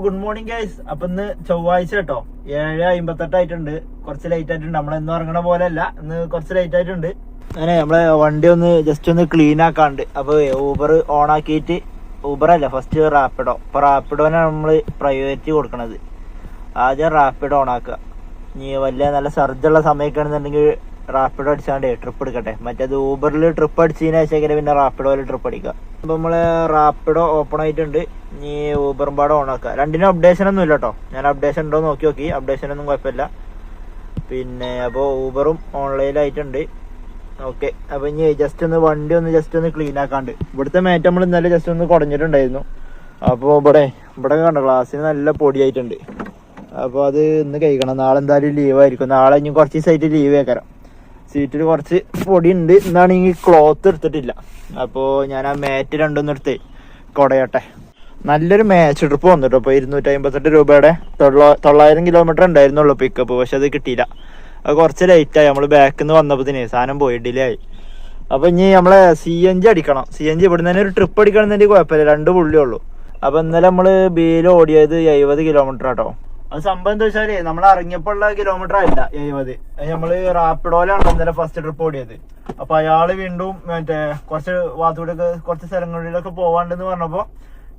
Good morning guys. അപ്പൊ ഇന്ന് ചൊവ്വാഴ്ച കേട്ടോ, 7:58 ആയിട്ടുണ്ട്. കുറച്ച് ലേറ്റ് ആയിട്ടുണ്ട്. നമ്മളെന്നും ഇറങ്ങണ പോലെ അല്ല, ഇന്ന് കുറച്ച് ലേറ്റ് ആയിട്ടുണ്ട്. അങ്ങനെ നമ്മളെ വണ്ടി ഒന്ന് ജസ്റ്റ് ഒന്ന് ക്ലീൻ ആക്കാണ്ട്. അപ്പൊ ഊബർ ഓൺ ആക്കിയിട്ട്, ഊബർ അല്ല ഫസ്റ്റ് റാപ്പിഡോ. അപ്പൊ റാപ്പിഡോനാണ് നമ്മള് പ്രയോറിറ്റി കൊടുക്കണത്. ആദ്യം റാപ്പിഡോ ഓൺ ആക്കുക. ഇനി വലിയ നല്ല സർജുള്ള സമയമൊക്കെ ആണെന്നുണ്ടെങ്കിൽ റാപ്പിഡോ അടിച്ചാണ്ട് ട്രിപ്പ് എടുക്കട്ടെ. മറ്റേത് ഊബറിൽ ട്രിപ്പ് അടിച്ചതിന് ശേഷം പിന്നെ റാപ്പിഡോയിൽ ട്രിപ്പ് അടിക്കുക. അപ്പൊ നമ്മള് റാപ്പിഡോ ഓപ്പൺ ആയിട്ടുണ്ട്. ഇനി ഊബറും പാടെ ഓൺ ആക്കുക. രണ്ടിനും അപ്ഡേഷൻ ഒന്നും ഇല്ല കേട്ടോ. ഞാൻ അപ്ഡേഷൻ ഉണ്ടോ നോക്കി. അപ്ഡേഷൻ ഒന്നും കുഴപ്പമില്ല. പിന്നെ അപ്പോൾ ഊബറും ഓൺലൈനായിട്ടുണ്ട്. ഓക്കെ. അപ്പൊ ഇനി ജസ്റ്റ് ഒന്ന് വണ്ടി ഒന്ന് ജസ്റ്റ് ഒന്ന് ക്ലീൻ ആക്കാണ്ട്. ഇവിടുത്തെ മേറ്റ് നമ്മൾ ഇന്നലെ ജസ്റ്റ് ഒന്ന് കുടഞ്ഞിട്ടുണ്ടായിരുന്നു. അപ്പോൾ ഇവിടെ കണ്ട ഗ്ലാസ്സിന് നല്ല പൊടിയായിട്ടുണ്ട്. അപ്പോൾ അത് ഇന്ന് കഴിക്കണം. നാളെ എന്തായാലും ലീവ് ആയിരിക്കും. നാളെ ഇനി കുറച്ച് ദിവസമായിട്ട് ലീവ് ആക്കണം. സീറ്റിൽ കുറച്ച് പൊടി ഉണ്ട്. എന്നാണെങ്കിൽ ക്ലോത്ത് എടുത്തിട്ടില്ല. അപ്പോൾ ഞാൻ ആ മാറ്റ് രണ്ടൊന്നും എടുത്ത് കുടയട്ടെ. നല്ലൊരു മാച്ച് ട്രിപ്പ് വന്നിട്ടോ. ഇപ്പോൾ 258 രൂപയുടെ 900 കിലോമീറ്റർ ഉണ്ടായിരുന്നുള്ളൂ പിക്കപ്പ്. പക്ഷെ അത് കിട്ടിയില്ല. അത് കുറച്ച് ലേറ്റായി. നമ്മൾ ബാക്കിൽ നിന്ന് വന്നപ്പോഴത്തേന് സാധനം പോയി, ഡിലേ ആയി. അപ്പോൾ ഇനി നമ്മളെ CNG അടിക്കണം. CNG ഇവിടുന്ന് തന്നെ ഒരു ട്രിപ്പ് അടിക്കണമെന്നുണ്ടെങ്കിൽ കുഴപ്പമില്ല, 2 പുള്ളിയേ ഉള്ളൂ. അപ്പോൾ ഇന്നലെ നമ്മൾ ബിയിൽ ഓടിയത് 70 കിലോമീറ്റർ ആട്ടോ. അത് സംഭവം എന്താ വെച്ചാല് നമ്മൾ ഇറങ്ങിയപ്പോൾ ഉള്ള കിലോമീറ്റർ അല്ല 70. നമ്മള് റാപ്പിഡോയിലാണ് ഇന്നലെ ഫസ്റ്റ് ട്രിപ്പ് ഓടിയത്. അപ്പൊ അയാള് വീണ്ടും മറ്റേ കുറച്ച് ഭാഗത്തൂടെയൊക്കെ കുറച്ച് സ്ഥലങ്ങളിലൊക്കെ പോവാണ്ടെന്ന് പറഞ്ഞപ്പോ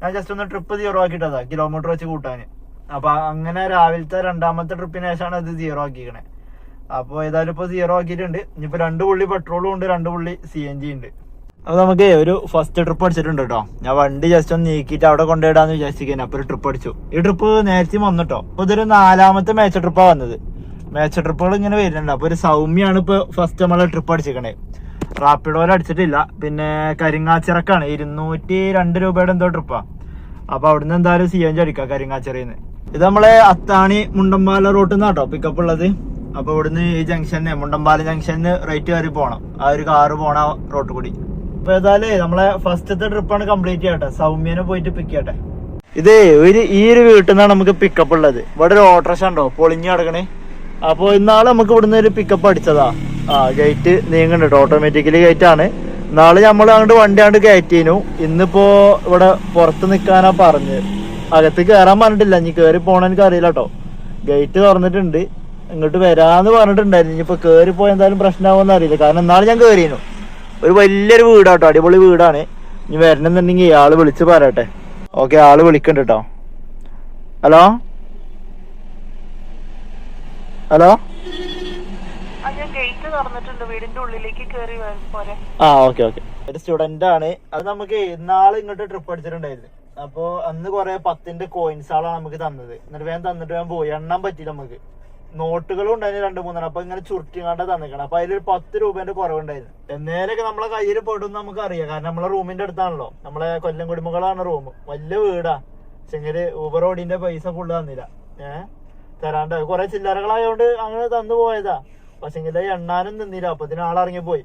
ഞാൻ ജസ്റ്റ് ഒന്ന് ട്രിപ്പ് 0 ആക്കിയിട്ടതാ, കിലോമീറ്റർ വെച്ച് കൂട്ടാന്. അപ്പൊ അങ്ങനെ രാവിലത്തെ രണ്ടാമത്തെ ട്രിപ്പിന് ശേഷമാണ് ഇത് 0 ആക്കിക്കണേ. അപ്പൊ ഏതായാലും ഇപ്പൊ 0 ആക്കിയിട്ടുണ്ട്. ഇനിയിപ്പോ 2 പുള്ളി പെട്രോളും ഉണ്ട്, 2 പുള്ളി CNG ഉണ്ട്. അപ്പൊ നമുക്ക് ഒരു ഫസ്റ്റ് ട്രിപ്പ് അടിച്ചിട്ടുണ്ട് കേട്ടോ. ഞാൻ വണ്ടി ജസ്റ്റ് ഒന്ന് നീക്കിയിട്ട് അവിടെ കൊണ്ടുപോയിടാന്ന് വിചാരിച്ചിരിക്കാൻ. അപ്പൊ ഒരു ട്രിപ്പ് അടിച്ചു. ഈ ട്രിപ്പ് നേരത്തെ വന്നിട്ടോ. അപ്പൊ ഇതൊരു 4ാമത്തെ മാച്ച് ട്രിപ്പാ വന്നത്. മാച്ച് ട്രിപ്പുകൾ ഇങ്ങനെ വരുന്നുണ്ട്. അപ്പൊ ഒരു സൗമ്യാണ് ഇപ്പൊ ഫസ്റ്റ് നമ്മളെ ട്രിപ്പ് അടിച്ചിരിക്കണേ. റാപ്പിഡോയിൽ അടിച്ചിട്ടില്ല. പിന്നെ കരിങ്ങാച്ചിറക്കാണ് 202 രൂപയുടെ എന്തോ ട്രിപ്പാ. അപ്പൊ അവിടുന്ന് എന്തായാലും CNG അടിക്കാം കരിങ്ങാച്ചിറയിന്ന്. ഇത് നമ്മളെ അത്താണി മുണ്ടമ്പാല റൂട്ടിൽ നിന്നാട്ടോ പിക്കപ്പ് ഉള്ളത്. അപ്പൊ ഇവിടുന്ന് ഈ ജംഗ്ഷന് മുണ്ടമ്പാല ജംഗ്ഷന് റൈറ്റ് കയറി പോകണം. ആ ഒരു കാറ് പോണ റോഡ് കൂടി. അപ്പൊ ഏതായാലും നമ്മളെ ഫസ്റ്റത്തെ ട്രിപ്പാണ് കംപ്ലീറ്റ് ചെയ്യട്ടെ. സൗമ്യനെ പോയിട്ട് പിക്ക് ചെയ്യട്ടെ. ഇതേ ഈ ഒരു വീട്ടിൽ നിന്നാണ് നമുക്ക് പിക്കപ്പ് ഉള്ളത്. ഇവിടെ ഒരു ഓട്ടോറിക്ഷ ഉണ്ടോ പൊളിഞ്ഞു കിടക്കണേ. അപ്പൊ ഇന്നാളെ നമുക്ക് ഇവിടുന്ന് ഒരു പിക്കപ്പ് അടിച്ചതാ. ഗേറ്റ് നീങ്ങുന്നുണ്ട്, ഓട്ടോമാറ്റിക്കലി ഗേറ്റ് ആണ്. നാളെ നമ്മൾ അങ്ങോട്ട് വണ്ടി അങ്ങോട്ട് കയറ്റിനു. ഇന്നിപ്പോ ഇവിടെ പുറത്ത് നിക്കാനാ പറഞ്ഞ്. അകത്ത് കയറാൻ പറഞ്ഞിട്ടില്ല. ഇനി കയറി പോണ എനിക്ക് അറിയില്ല കേട്ടോ. ഗേറ്റ് തുറന്നിട്ടുണ്ട്. ഇങ്ങോട്ട് വരാന്ന് പറഞ്ഞിട്ടുണ്ടായിരുന്നു. ഇനിയിപ്പോ കയറി പോയ എന്തായാലും പ്രശ്നമാവോന്ന് അറിയില്ല. കാരണം നാളെ ഞാൻ കയറിനു. ഒരു വലിയൊരു വീടാട്ടോ, അടിപൊളി വീടാണ്. ഇനി വരണമെന്നുണ്ടെങ്കിൽ ആള് വിളിച്ച് പറയട്ടെ. ഓക്കെ, ആള് വിളിക്കണ്ട കേട്ടോ. Hello okay. ഒരു സ്റ്റുഡന്റ് ആണ്. അത് നമുക്ക് ഇന്നാള് ഇങ്ങോട്ട് ട്രിപ്പ് അടിച്ചിട്ടുണ്ടായിരുന്നു. അപ്പൊ അന്ന് കുറെ 10ന്റെ കോയിൻസാളാണ് നമുക്ക് തന്നത്. എന്നിട്ട് വേഗം തന്നിട്ട് വേഗം പോയി. എണ്ണാൻ പറ്റില്ല നമുക്ക്. നോട്ടുകളും ഉണ്ടായിരുന്നു 2-3. അപ്പൊ ഇങ്ങനെ ചുരുട്ടിങ്ങാണ്ട് തന്നിക്കണം. അപ്പൊ അതിലൊരു 10 രൂപേന്റെ കുറവുണ്ടായിരുന്നു. എന്നേരൊക്കെ നമ്മളെ കയ്യിൽ പെടും നമുക്ക് അറിയാം. കാരണം നമ്മളെ റൂമിന്റെ അടുത്താണല്ലോ. നമ്മളെ കൊല്ലം കുടുംബങ്ങളാണ് റൂം. വലിയ വീടാ. പക്ഷെങ്കില് ഊബർ ഓടിന്റെ പൈസ ഫുള്ള് തന്നില്ല. തരാണ്ട് കുറെ ചില്ലറകളായോണ്ട് അങ്ങനെ തന്നു പോയതാ. പക്ഷെങ്കില് എണ്ണാനും നിന്നില്ല. അപ്പൊ ഇതിന് ആളിറങ്ങി പോയി.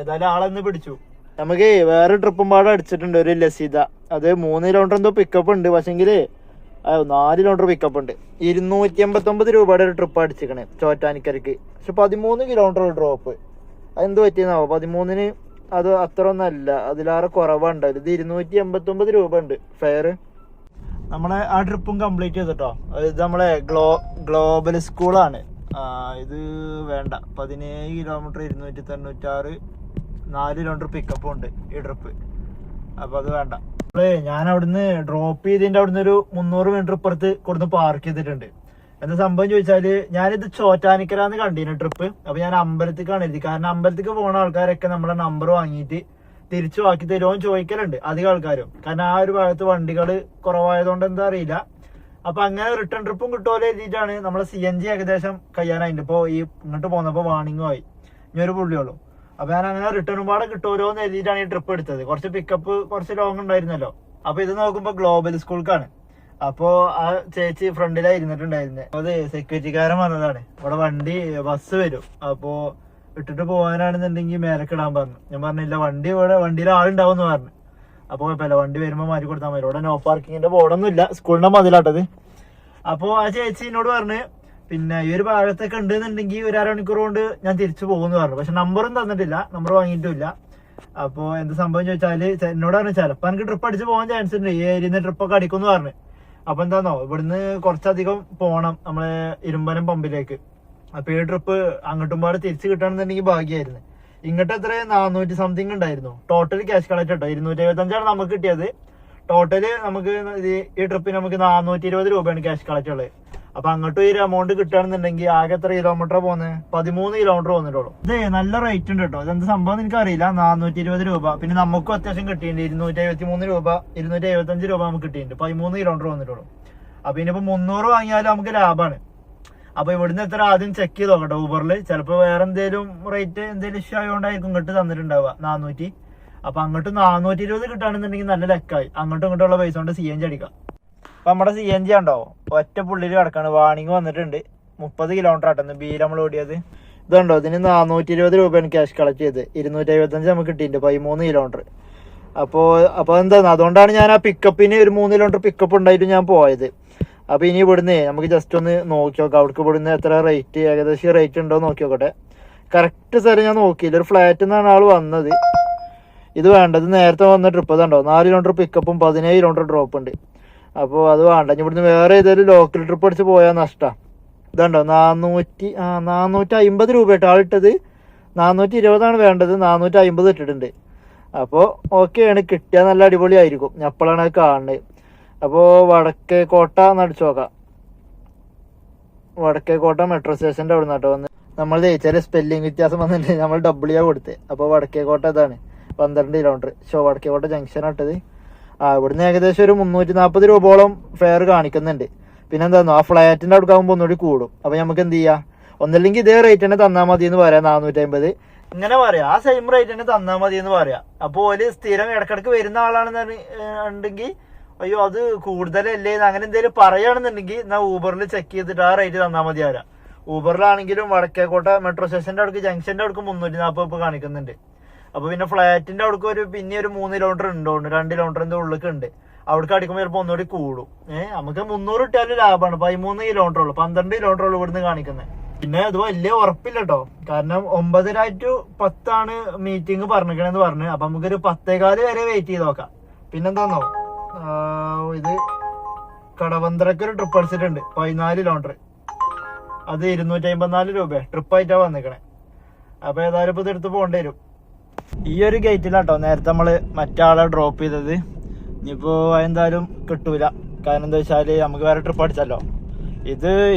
ഏതായാലും ആളെന്ന് പിടിച്ചു. നമുക്ക് വേറെ ട്രിപ്പും പാടെ അടിച്ചിട്ടുണ്ട്. ഒരു ലസിത. അത് 3 കിലോമീറ്റർ എന്തോ പിക്കപ്പ് ഉണ്ട്. പക്ഷെങ്കില് 4 കിലോമീറ്റർ പിക്കപ്പ് ഉണ്ട്. 289 രൂപയുടെ ഒരു ട്രിപ്പ് അടിച്ചിക്കണേ ചോറ്റാനിക്കരക്ക്. പക്ഷെ 13 കിലോമീറ്റർ ഡ്രോപ്പ്. അതെന്ത് പറ്റിയെന്നാവോ? 13-ന് അത് അത്ര ഒന്നല്ല, അതിലേറെ കുറവുണ്ട്. ഇത് 289 രൂപ ഉണ്ട് ഫെയർ. നമ്മളെ ആ ട്രിപ്പും കംപ്ലീറ്റ് ചെയ്തിട്ടോ. ഇത് നമ്മളെ ഗ്ലോബൽ സ്കൂളാണ്. ഇത് വേണ്ട. 17 കിലോമീറ്റർ 296, 4 കിലോമീറ്റർ പിക്കപ്പും ഉണ്ട് ഈ ട്രിപ്പ്. അപ്പൊ അത് വേണ്ട. ഞാൻ അവിടുന്ന് ഡ്രോപ്പ് ചെയ്തതിന്റെ അവിടുന്ന് ഒരു 300 മീറ്റർ ഇപ്പുറത്ത് കൊടുത്ത് പാർക്ക് ചെയ്തിട്ടുണ്ട്. എന്താ സംഭവം ചോദിച്ചാല്, ഞാനിത് ചോറ്റാനിക്കരാന്ന് കണ്ടിരുന്നു ട്രിപ്പ്. അപ്പൊ ഞാൻ അമ്പലത്തിക്കാണ് എഴുതി. കാരണം അമ്പലത്തിക്ക് പോണ ആൾക്കാരൊക്കെ നമ്മളെ നമ്പർ വാങ്ങിയിട്ട് തിരിച്ചു ആക്കി തരുമോ ചോദിക്കലുണ്ട് അധികം ആൾക്കാരും. കാരണം ആ ഒരു ഭാഗത്ത് വണ്ടികള് കുറവായതുകൊണ്ട് എന്താ അറിയില്ല. അപ്പൊ അങ്ങനെ റിട്ടേൺ ട്രിപ്പും കിട്ടുമല്ലോ എഴുതിയിട്ടാണ് നമ്മളെ CNG ഏകദേശം കഴിയാനായിട്ട്. ഇപ്പൊ ഈ ഇങ്ങോട്ട് പോന്നപ്പോ വാണിംഗും ആയി. ഇനി ഒരു പുള്ളിയുള്ളൂ. അപ്പൊ ഞാൻ അങ്ങനെ റിട്ടേൺ പാടെ കിട്ടുമല്ലോ എന്ന് എഴുതിയിട്ടാണ് ഈ ട്രിപ്പ് എടുത്തത്. കുറച്ച് പിക്കപ്പ് കുറച്ച് ലോങ് ഉണ്ടായിരുന്നല്ലോ. അപ്പൊ ഇത് നോക്കുമ്പോ ഗ്ലോബൽ സ്കൂൾക്കാണ്. അപ്പൊ ആ ചേച്ചി ഫ്രണ്ടിലായി ഇരുന്നിട്ടുണ്ടായിരുന്നത്. അത് സെക്യൂരിറ്റിക്കാരൻ വന്നതാണ്. ഇവിടെ ബസ് വരും. അപ്പൊ ഇട്ടിട്ട് പോകാനാണെന്നുണ്ടെങ്കിൽ മേലക്കിടാൻ പറഞ്ഞു. ഞാൻ പറഞ്ഞില്ല, വണ്ടിയിൽ ആളുണ്ടാവും എന്ന് പറഞ്ഞു. അപ്പൊ കുഴപ്പമില്ല, വണ്ടി വരുമ്പോ മാറ്റി കൊടുത്താൽ മതി. ഇവിടെ നോ പാർക്കിങ്ങിന്റെ ബോർഡൊന്നും ഇല്ല. സ്കൂളിന്റെ മതിലാട്ടത്. അപ്പൊ ആ ചേച്ചി എന്നോട് പറഞ്ഞ്, പിന്നെ ഈ ഒരു ഭാഗത്തൊക്കെ ഉണ്ടെന്നുണ്ടെങ്കിൽ ഒരു 1/2 മണിക്കൂർ കൊണ്ട് ഞാൻ തിരിച്ചു പോകുമെന്ന് പറഞ്ഞു. പക്ഷെ നമ്പറും തന്നിട്ടില്ല, നമ്പർ വാങ്ങിയിട്ടില്ല. അപ്പൊ എന്ത് സംഭവം ചോദിച്ചാല് എന്നോട് പറഞ്ഞു, ചിലപ്പോ എനിക്ക് ട്രിപ്പ് അടിച്ച് പോകാൻ ചാൻസ് ഉണ്ട്, ഈ ഏരിയന്ന് ട്രിപ്പൊക്കെ അടിക്കുമെന്ന് പറഞ്ഞു. അപ്പൊ എന്താന്നോ ഇവിടുന്ന് കുറച്ചധികം പോണം നമ്മളെ ഇരുമ്പനം പമ്പിലേക്ക്. അപ്പൊ ഈ ട്രിപ്പ് അങ്ങോട്ടും പാടെ തിരിച്ചു കിട്ടണമെന്നുണ്ടെങ്കിൽ ഭാഗ്യമായിരുന്നു. ഇങ്ങോട്ട് എത്ര 400 സംതിങ് ഉണ്ടായിരുന്നു ടോട്ടൽ ക്യാഷ് കളക്ട് കേട്ടോ. 275 നമുക്ക് കിട്ടിയത്. ടോട്ടല് നമുക്ക് ഈ ട്രിപ്പിന് നമുക്ക് 420 രൂപയാണ് ക്യാഷ് കളക്ട് ഉള്ളത്. അപ്പൊ അങ്ങോട്ടും ഈ ഒരു എമൗണ്ട് കിട്ടുകയാണെന്നുണ്ടെങ്കിൽ ആകെ എത്ര കിലോമീറ്റർ പോകുന്നത്? 13 കിലോമീറ്റർ പോകുന്നിട്ടുള്ളൂ. ഇത് നല്ല റേറ്റ് ഉണ്ട് കേട്ടോ. ഇതെന്ത് സംഭവം എനിക്ക് അറിയില്ല. 420 രൂപ. പിന്നെ നമുക്കും അത്യാവശ്യം കിട്ടിയിട്ടുണ്ട്. 273 രൂപ 275 രൂപ നമുക്ക് കിട്ടിയിട്ടുണ്ട്. 13 കിലോമീറ്റർ വന്നിട്ടുള്ളൂ. അപ്പൊ ഇനിയിപ്പോ 300 വാങ്ങിയാലും നമുക്ക് ലാഭമാണ്. അപ്പൊ ഇവിടുന്ന് എത്ര ആദ്യം ചെക്ക് ചെയ്ത് നോക്കട്ടെ ഊബറിൽ. ചിലപ്പോ വേറെ എന്തെങ്കിലും റേറ്റ് എന്തെങ്കിലും ഇഷ്യൂ ആയതുകൊണ്ടായിരിക്കും ഇങ്ങോട്ട് തന്നിട്ടുണ്ടാവുക 400. അപ്പൊ അങ്ങോട്ട് 420 കിട്ടുകയാണെന്നുണ്ടെങ്കിൽ നല്ല ലെക്കായി. അങ്ങോട്ടും ഇങ്ങോട്ടുള്ള പൈസ കൊണ്ട് CNG അടിക്കാം. അപ്പൊ നമ്മുടെ CNG ഉണ്ടോ ഒറ്റ പുള്ളിയിൽ കിടക്കാണ്. വാണിംഗ് വന്നിട്ടുണ്ട്. 30 കിലോമീറ്റർ ആട്ടെന്ന് ബി നമ്മൾ ഓടിയത്. ഇതുണ്ടോ ഇതിന് 420 രൂപയാണ് ക്യാഷ് കളക്ട് ചെയ്ത്. 275 നമുക്ക് കിട്ടിയിട്ടുണ്ട് 13 കിലോമീറ്റർ. അപ്പൊ എന്താണ് അതുകൊണ്ടാണ് ഞാൻ ആ പിക്കപ്പിന് ഒരു 3 കിലോമീറ്റർ പിക്കപ്പ് ഉണ്ടായിട്ട് ഞാൻ പോയത്. അപ്പൊ ഇനി ഇവിടുന്ന് നമുക്ക് ജസ്റ്റ് ഒന്ന് നോക്കി നോക്കാം. അവിടേക്ക് ഇവിടുന്ന് എത്ര റേറ്റ് ഏകദേശം റേറ്റ് ഉണ്ടോ നോക്കി നോക്കട്ടെ. കറക്റ്റ് സ്ഥലം ഞാൻ നോക്കിയില്ല. ഒരു ഫ്ലാറ്റിൽ നിന്നാണ് ആള് വന്നത്. ഇത് വേണ്ടത് നേരത്തെ വന്ന ട്രിപ്പ് അതുണ്ടോ 4 കിലോമീറ്റർ പിക്കപ്പും 17 കിലോമീറ്റർ ഡ്രോപ്പ് ഉണ്ട്. അപ്പോൾ അത് വേണ്ട. ഇവിടുന്ന് വേറെ ഏതൊരു ലോക്കൽ ട്രിപ്പ് അടിച്ച് പോയാൽ നഷ്ടമാണ്. ഇതുണ്ടോ 450 രൂപ ആയിട്ട് ആളിട്ടത്. 420 വേണ്ടത്. 450 ഇട്ടിട്ടുണ്ട്. അപ്പോൾ ഓക്കെയാണ്. കിട്ടിയാൽ നല്ല അടിപൊളി ആയിരിക്കും. ഞാൻ അപ്പോഴാണ് അത് കാണുന്നത്. അപ്പോൾ വടക്കേക്കോട്ട നടിച്ചു നോക്കാം. വടക്കേക്കോട്ട മെട്രോ സ്റ്റേഷൻ്റെ അവിടെ നിന്നാട്ടോ വന്ന്. നമ്മൾ ചെറിയ സ്പെല്ലിങ് വ്യത്യാസം വന്നിട്ട് നമ്മൾ W കൊടുത്ത്. അപ്പോൾ വടക്കേക്കോട്ട ഇതാണ് 12 കിലോമീറ്റർ. വടക്കേക്കോട്ട ജംഗ്ഷൻ ഇട്ടത്. ഇവിടുന്ന് ഏകദേശം ഒരു 340 രൂപയോളം ഫെയർ കാണിക്കുന്നുണ്ട്. പിന്നെ എന്താണോ ആ ഫ്ലാറ്റിൻ്റെ അവിടെ ആകുമ്പോൾ ഒന്നുകൂടി കൂടും. അപ്പോൾ നമുക്ക് എന്ത് ചെയ്യാം, ഒന്നല്ലെങ്കിൽ ഇതേ റേറ്റ് തന്നെ തന്നാൽ മതി എന്ന് പറയാം. 450 ഇങ്ങനെ പറയാം. ആ സെയിം റേറ്റ് തന്നെ തന്നാൽ മതി എന്ന് പറയാം. അപ്പോൾ ഒരു സ്ഥിരം ഇടക്കിടക്ക് വരുന്ന ആളാണെന്നുണ്ടെങ്കിൽ അയ്യോ അത് കൂടുതലല്ലേ അങ്ങനെ എന്തെങ്കിലും പറയുകയാണെന്നുണ്ടെങ്കിൽ എന്നാൽ ഊബറിൽ ചെക്ക് ചെയ്തിട്ട് ആ റേറ്റ് തന്നാൽ മതി ആരാ. ഊബറിലാണെങ്കിലും വടക്കേക്കോട്ട മെട്രോ സ്റ്റേഷൻ്റെ അവിടേക്ക് ജംഗ്ഷൻ്റെ അവിടേക്ക് 340 കാണിക്കുന്നുണ്ട്. അപ്പൊ പിന്നെ ഫ്ലാറ്റിന്റെ അവിടേക്ക് ഒരു 3 കിലോമീറ്റർ ഉണ്ടോണ്ട് 2 കിലോമീറ്ററിന്റെ ഉള്ളിലേക്ക് ഉണ്ട്. അവിടേക്ക് അടിക്കുമ്പോൾ ചിലപ്പോൾ ഒന്നുകൂടി കൂടും. നമുക്ക് 300 ഇട്ടാലും ലാഭമാണ്. 13 കിലോമീറ്റർ ഉള്ളു. 12 കിലോമീറ്റർ ഉള്ളു ഇവിടുന്ന് കാണിക്കുന്നത്. പിന്നെ അത് വലിയ ഉറപ്പില്ല കേട്ടോ. കാരണം 9:30 to 10 മീറ്റിംഗ് പറഞ്ഞിരിക്കണെന്ന് പറഞ്ഞു. അപ്പൊ നമുക്കൊരു 10:15 വരെ വെയിറ്റ് ചെയ്ത് നോക്കാം. പിന്നെന്താന്നോ ഇത് കടവന്ത്രക്ക് ഒരു ട്രിപ്പ് അടിച്ചിട്ടുണ്ട് 14 കിലോമീറ്റർ. അത് 254 രൂപ ട്രിപ്പായിട്ടാ വന്നിക്കണേ. അപ്പൊ ഏതായാലും ഇപ്പൊ ഇതെടുത്ത് പോകേണ്ടി വരും. ഈ ഒരു ഗേറ്റിലാട്ടോ നേരത്തെ നമ്മള് മറ്റാളെ ഡ്രോപ്പ് ചെയ്തത്. ഇനിയിപ്പോ എന്തായാലും കിട്ടൂല. കാരണം എന്താ വെച്ചാല് നമുക്ക് വേറെ ട്രിപ്പ് അടിച്ചല്ലോ.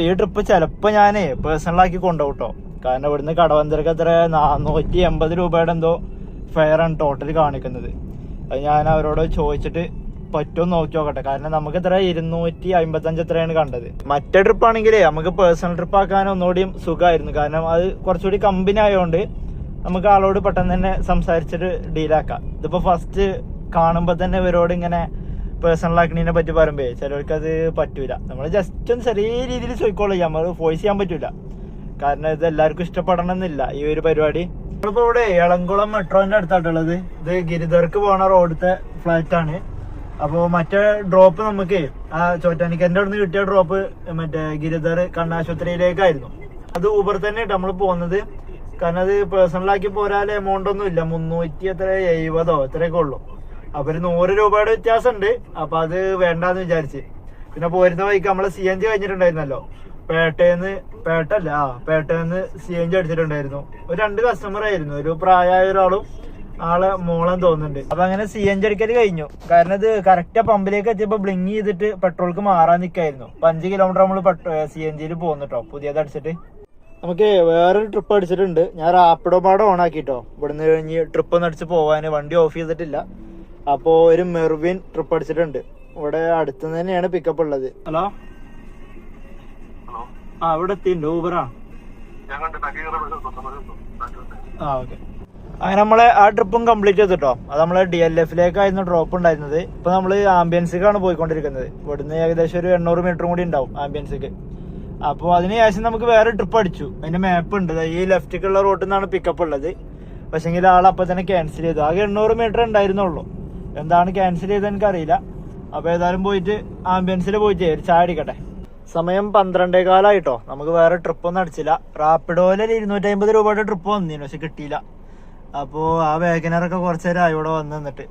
ഈ ട്രിപ്പ് ചിലപ്പോ ഞാന് പേഴ്സണലാക്കി കൊണ്ടുപോകും കേട്ടോ. കാരണം ഇവിടുന്ന് കടവന്തരക്ക് എത്ര 480 രൂപയുടെ എന്തോ ഫെയർ ആണ് ടോട്ടൽ കാണിക്കുന്നത്. അത് ഞാൻ അവരോട് ചോദിച്ചിട്ട് പറ്റുമെന്ന് നോക്കി നോക്കട്ടെ. കാരണം നമുക്ക് എത്ര 255 എത്രയാണ് കണ്ടത്. മറ്റേ ട്രിപ്പ് ആണെങ്കിലേ നമുക്ക് പേഴ്സണൽ ട്രിപ്പ് ആക്കാൻ ഒന്നുകൂടിയും സുഖമായിരുന്നു. കാരണം അത് കുറച്ചുകൂടി കമ്പനി ആയതുകൊണ്ട് നമുക്ക് ആളോട് പെട്ടെന്ന് തന്നെ സംസാരിച്ചിട്ട് ഡീലാക്കാം. ഇതിപ്പോ ഫസ്റ്റ് കാണുമ്പോ തന്നെ ഇവരോട് ഇങ്ങനെ പേഴ്സണൽ ആക്കണതിനെ പറ്റി പറയുമ്പോ ചിലർക്ക് അത് പറ്റൂല. നമ്മൾ ജസ്റ്റ് ഒന്ന് ചെറിയ രീതിയിൽ ചോദിക്കോളൂ. നമ്മൾ ഫോഴ്സ് ചെയ്യാൻ പറ്റൂല. കാരണം ഇത് എല്ലാവർക്കും ഇഷ്ടപ്പെടണം എന്നില്ല ഈ ഒരു പരിപാടി. നമ്മളിപ്പോ ഇവിടെ എളംകുളം മെട്രോന്റെ അടുത്തായിട്ടുള്ളത്. ഇത് ഗിരിധർക്ക് പോണ റോഡത്തെ ഫ്ലാറ്റ് ആണ്. അപ്പോ മറ്റേ ഡ്രോപ്പ് നമുക്ക് ആ ചോറ്റാനിക്കന്റെ അവിടെ നിന്ന് കിട്ടിയ ഡ്രോപ്പ് മറ്റേ ഗിരിധർ കണ്ണാശുപത്രിയിലേക്കായിരുന്നു. അത് ഊബർ തന്നെ നമ്മൾ പോകുന്നത്. കാരണം അത് പേഴ്സണലാക്കി പോരാലെ എമൗണ്ട് ഒന്നും ഇല്ല. 370 എത്രയൊക്കെ ഉള്ളു. അപ്പൊ ഒരു 100 രൂപയുടെ വ്യത്യാസം ഉണ്ട്. അപ്പൊ അത് വേണ്ടാന്ന് വിചാരിച്ച് പിന്നെ പോരുന്ന വഴിക്ക് നമ്മള് CNG കഴിഞ്ഞിട്ടുണ്ടായിരുന്നല്ലോ. പേട്ടേന്ന് CNG അടിച്ചിട്ടുണ്ടായിരുന്നു. ഒരു 2 കസ്റ്റമർ ആയിരുന്നു. ഒരു പ്രായമായ ഒരാളും ആളെ മോളം തോന്നുന്നുണ്ട്. അപ്പൊ അങ്ങനെ CNG അടിക്കൽ കഴിഞ്ഞു. കാരണം ഇത് കറക്റ്റ് പമ്പിലേക്ക് എത്തിയപ്പോ ബ്ലിങ് ചെയ്തിട്ട് പെട്രോൾക്ക് മാറാൻ നിൽക്കായിരുന്നു. 5 കിലോമീറ്റർ നമ്മള് CNGയിൽ പോകുന്നുട്ടോ പുതിയത് അടിച്ചിട്ട്. നമുക്ക് വേറൊരു ട്രിപ്പ് അടിച്ചിട്ടുണ്ട്. ഞാൻ റാപ്പിഡോ പാടെ ഓൺ ആക്കിട്ടോ. ഇവിടുന്ന് കഴിഞ്ഞ് ട്രിപ്പ് ഒന്ന് അടിച്ച് പോവാന് വണ്ടി ഓഫ് ചെയ്തിട്ടില്ല. അപ്പോ ഒരു മെർവിൻ ട്രിപ്പ് അടിച്ചിട്ടുണ്ട്. ഇവിടെ അടുത്ത് തന്നെയാണ് പിക്കപ്പ് ഉള്ളത്. ഹലോ ഇവിടെ എത്തിണ്ട്. ഊബറാ. ഓക്കെ. അങ്ങനെ നമ്മളെ ആ ട്രിപ്പും കംപ്ലീറ്റ് ചെയ്തിട്ടോ. അത് നമ്മളെ DLF-ലേക്കായിരുന്നു ഡ്രോപ്പ് ഉണ്ടായിരുന്നത്. ഇപ്പൊ നമ്മള് ആംബിയൻസിക്കാണ് പോയിക്കൊണ്ടിരിക്കുന്നത്. ഇവിടുന്ന് ഏകദേശം ഒരു 800 മീറ്ററും കൂടി ഉണ്ടാവും ആംബിയൻസിക്ക്. അപ്പോൾ അതിനുശേഷം നമുക്ക് വേറെ ട്രിപ്പ് അടിച്ചു. അതിന്റെ മാപ്പ് ഉണ്ട്. ഈ ലെഫ്റ്റിക്കുള്ള റോട്ടിൽ നിന്നാണ് പിക്കപ്പ് ഉള്ളത്. പക്ഷെങ്കിൽ ആളപ്പൊ തന്നെ ക്യാൻസൽ ചെയ്തു. ആകെ 800 മീറ്റർ ഉണ്ടായിരുന്നുള്ളൂ. എന്താണ് ക്യാൻസൽ ചെയ്തത് എനിക്കറിയില്ല. അപ്പൊ ഏതായാലും പോയിട്ട് ആംബിയൻസിൽ പോയിട്ട് ഒരു ചായ അടിക്കട്ടെ. സമയം 12:15 നമുക്ക് വേറെ ട്രിപ്പ് ഒന്നും അടിച്ചില്ല. റാപ്പിഡോയില് 250 രൂപയുടെ ട്രിപ്പ് വന്നിരുന്നു. പക്ഷെ കിട്ടിയില്ല. അപ്പോ ആ വേഗനറൊക്കെ കുറച്ചു നേരം ഇവിടെ വന്ന് നിന്നിട്ട്.